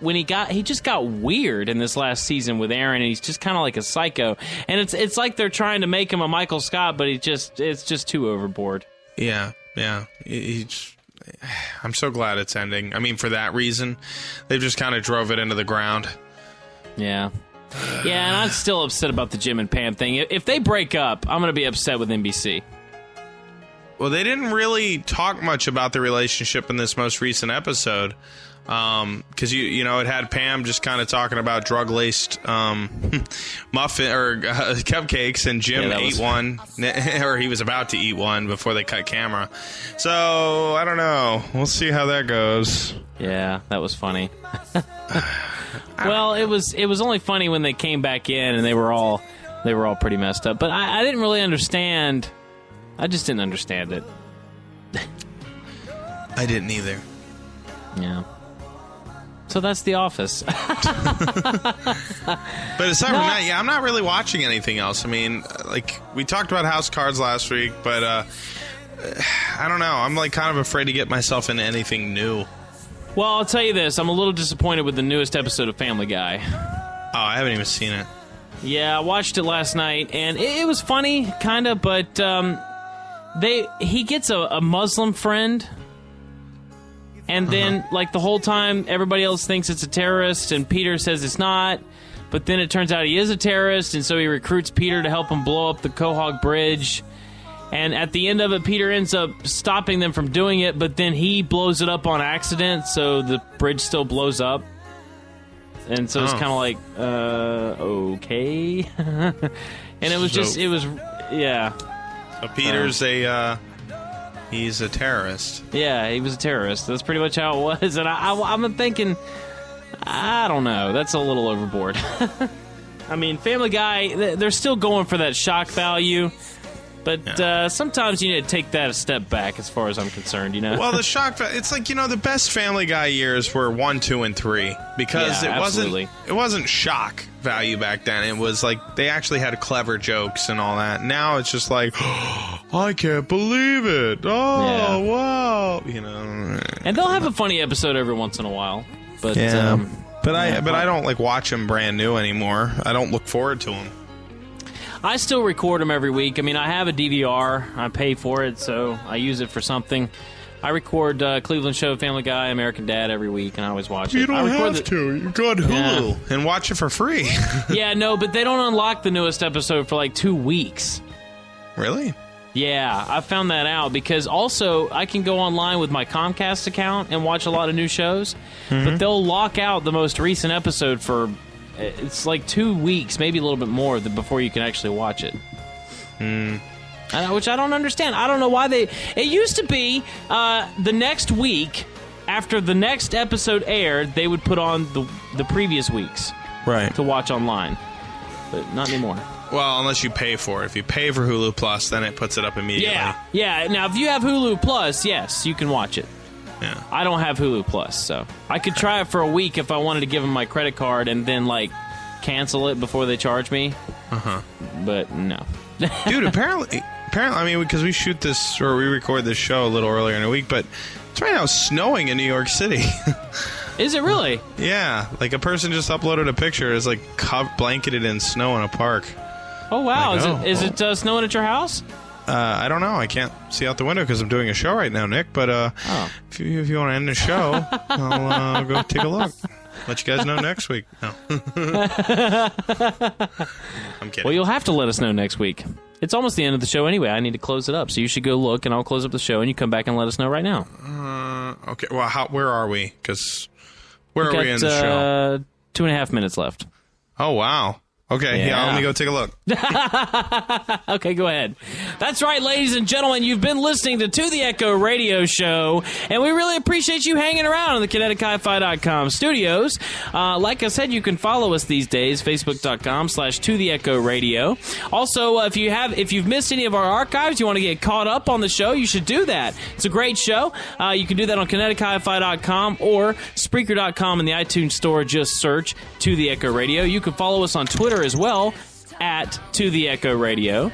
when he just got weird in this last season with Aaron, and he's just kind of like a psycho. And it's like they're trying to make him a Michael Scott, but it's just too overboard. Yeah. I'm so glad it's ending. I mean, for that reason, they've just kind of drove it into the ground. Yeah. Yeah, and I'm still upset about the Jim and Pam thing. If they break up, I'm going to be upset with NBC. Well, they didn't really talk much about the relationship in this most recent episode. Because it had Pam just kind of talking about drug-laced muffin or cupcakes, and Jim ate one, or he was about to eat one before they cut camera. So I don't know. We'll see how that goes. Yeah, that was funny. Well, it was only funny when they came back in and they were all pretty messed up. But I didn't really understand. I just didn't understand it. I didn't either. Yeah. So that's The Office. But aside from that, yeah, I'm not really watching anything else. I mean, like, we talked about House of Cards last week, but I don't know. I'm, like, kind of afraid to get myself into anything new. Well, I'll tell you this. I'm a little disappointed with the newest episode of Family Guy. Oh, I haven't even seen it. Yeah, I watched it last night, and it was funny, kind of, but he gets a Muslim friend, and then, like, the whole time, everybody else thinks it's a terrorist, and Peter says it's not, but then it turns out he is a terrorist, and so he recruits Peter to help him blow up the Quahog Bridge, and at the end of it, Peter ends up stopping them from doing it, but then he blows it up on accident, so the bridge still blows up. And so it's kind of like, okay. And it was yeah. So Peter's he's a terrorist. Yeah, he was a terrorist. That's pretty much how it was. And I'm thinking, I don't know. That's a little overboard. I mean, Family Guy, they're still going for that shock value. But sometimes you need to take that a step back as far as I'm concerned, you know? Well, the shock, it's like, you know, the best Family Guy years were 1, 2, and 3 because it wasn't shock value back then. It was like they actually had clever jokes and all that. Now it's just like, oh, I can't believe it. Oh, wow. You know. And they'll have a funny episode every once in a while. But but I don't like watch them brand new anymore. I don't look forward to them. I still record them every week. I mean, I have a DVR. I pay for it, so I use it for something. I record Cleveland Show, Family Guy, American Dad every week, and I always watch it. You don't have to. You go on Hulu and watch it for free. Yeah, no, but they don't unlock the newest episode for like 2 weeks. Really? Yeah, I found that out because also I can go online with my Comcast account and watch a lot of new shows, but they'll lock out the most recent episode for... It's like 2 weeks, maybe a little bit more, before you can actually watch it. Which I don't understand. I don't know why they... It used to be the next week, after the next episode aired, they would put on the previous weeks to watch online. But not anymore. Well, unless you pay for it. If you pay for Hulu Plus, then it puts it up immediately. Yeah. Now, if you have Hulu Plus, yes, you can watch it. Yeah. I don't have Hulu Plus, so I could try it for a week if I wanted to give them my credit card and then, like, cancel it before they charge me. But no. Dude, apparently, I mean, because we shoot this, or we record this show a little earlier in the week, but it's right now snowing in New York City. Is it really? Yeah. Like, a person just uploaded a picture. It's, like, blanketed in snow in a park. Oh, wow. Like, is it snowing at your house? I don't know. I can't see out the window because I'm doing a show right now, Nick. But if you want to end the show, I'll go take a look. Let you guys know next week. No. I'm kidding. Well, you'll have to let us know next week. It's almost the end of the show anyway. I need to close it up. So you should go look, and I'll close up the show, and you come back and let us know right now. Okay. Well, where are we? Because where are we in the show? 2.5 minutes left. Oh, wow. Okay, yeah, let me go take a look. Okay, go ahead. That's right, ladies and gentlemen. You've been listening to the Echo Radio Show, and we really appreciate you hanging around in the KineticHiFi.com studios. Like I said, you can follow us these days, Facebook.com/ToTheEchoRadio. Also, if you've missed any of our archives, you want to get caught up on the show, you should do that. It's a great show. You can do that on KineticHiFi.com or Spreaker.com in the iTunes Store. Just search To The Echo Radio. You can follow us on Twitter as well, at To The Echo Radio.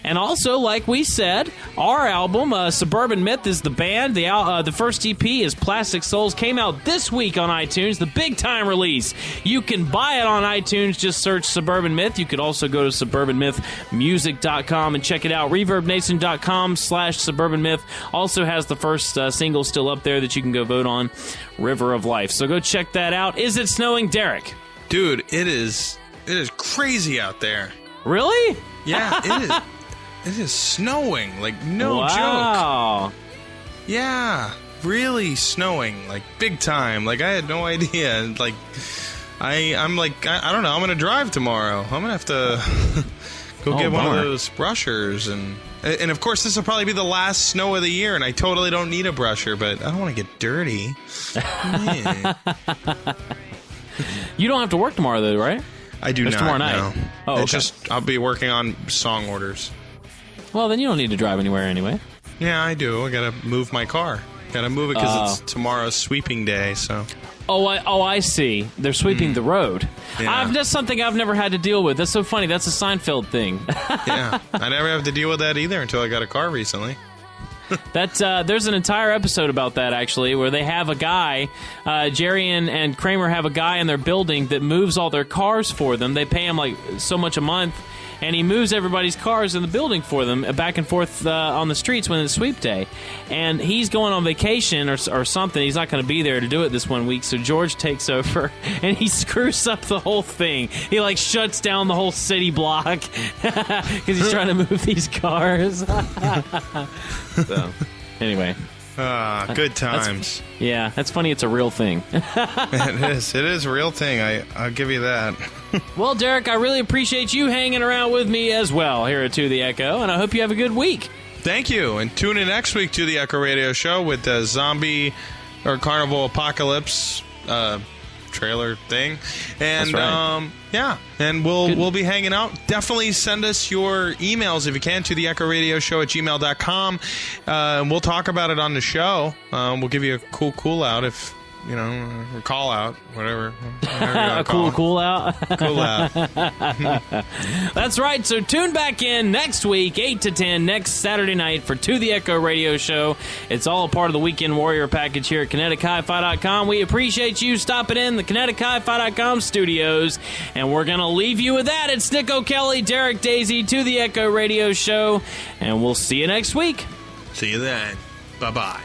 And also, like we said, our album, Suburban Myth, is the band. The first EP is Plastic Souls. Came out this week on iTunes, the big-time release. You can buy it on iTunes. Just search Suburban Myth. You could also go to suburbanmythmusic.com and check it out. ReverbNation.com/Suburban Myth also has the first single still up there that you can go vote on, River of Life. So go check that out. Is it snowing, Derek? Dude, it is crazy out there. Really? Yeah, it is. It is snowing, like no joke. Yeah, really snowing, like big time. Like I had no idea. Like I'm like I don't know. I'm gonna drive tomorrow. I'm gonna have to go get one of those brushers, and of course this will probably be the last snow of the year, and I totally don't need a brusher, but I don't want to get dirty. You don't have to work tomorrow, though, right? I do not. Tomorrow night. No. Oh, okay. It's just I'll be working on song orders. Well, then you don't need to drive anywhere anyway. Yeah, I do. I gotta move my car. Got to move it because it's tomorrow's sweeping day. So. I see. They're sweeping the road. Yeah. That's something I've never had to deal with. That's so funny. That's a Seinfeld thing. Yeah, I never have to deal with that either until I got a car recently. There's an entire episode about that, actually, where they have a guy, Jerry and Kramer have a guy in their building that moves all their cars for them. They pay him like so much a month, and he moves everybody's cars in the building for them back and forth on the streets when it's sweep day. And he's going on vacation or something. He's not going to be there to do it this 1 week, so George takes over, and he screws up the whole thing. He, like, shuts down the whole city block because he's trying to move these cars. So, anyway. Good times. That's funny. It's a real thing. It is a real thing. I'll give you that. Well, Derek, I really appreciate you hanging around with me as well here at To The Echo, and I hope you have a good week. Thank you, and tune in next week to the Echo Radio Show with the zombie or carnival apocalypse trailer thing, and That's right. And we'll be hanging out. Definitely send us your emails if you can to the echoradio@gmail.com. We'll talk about it on the show. We'll give you a cool out if. Or call out, whatever. A cool out. Cool out. That's right. So tune back in next week, 8 to 10, next Saturday night for To The Echo Radio Show. It's all a part of the Weekend Warrior package here at KineticHiFi.com. We appreciate you stopping in the KineticHiFi.com studios, and we're going to leave you with that. It's Nick O'Kelly, Derek Daisy, To The Echo Radio Show, and we'll see you next week. See you then. Bye-bye.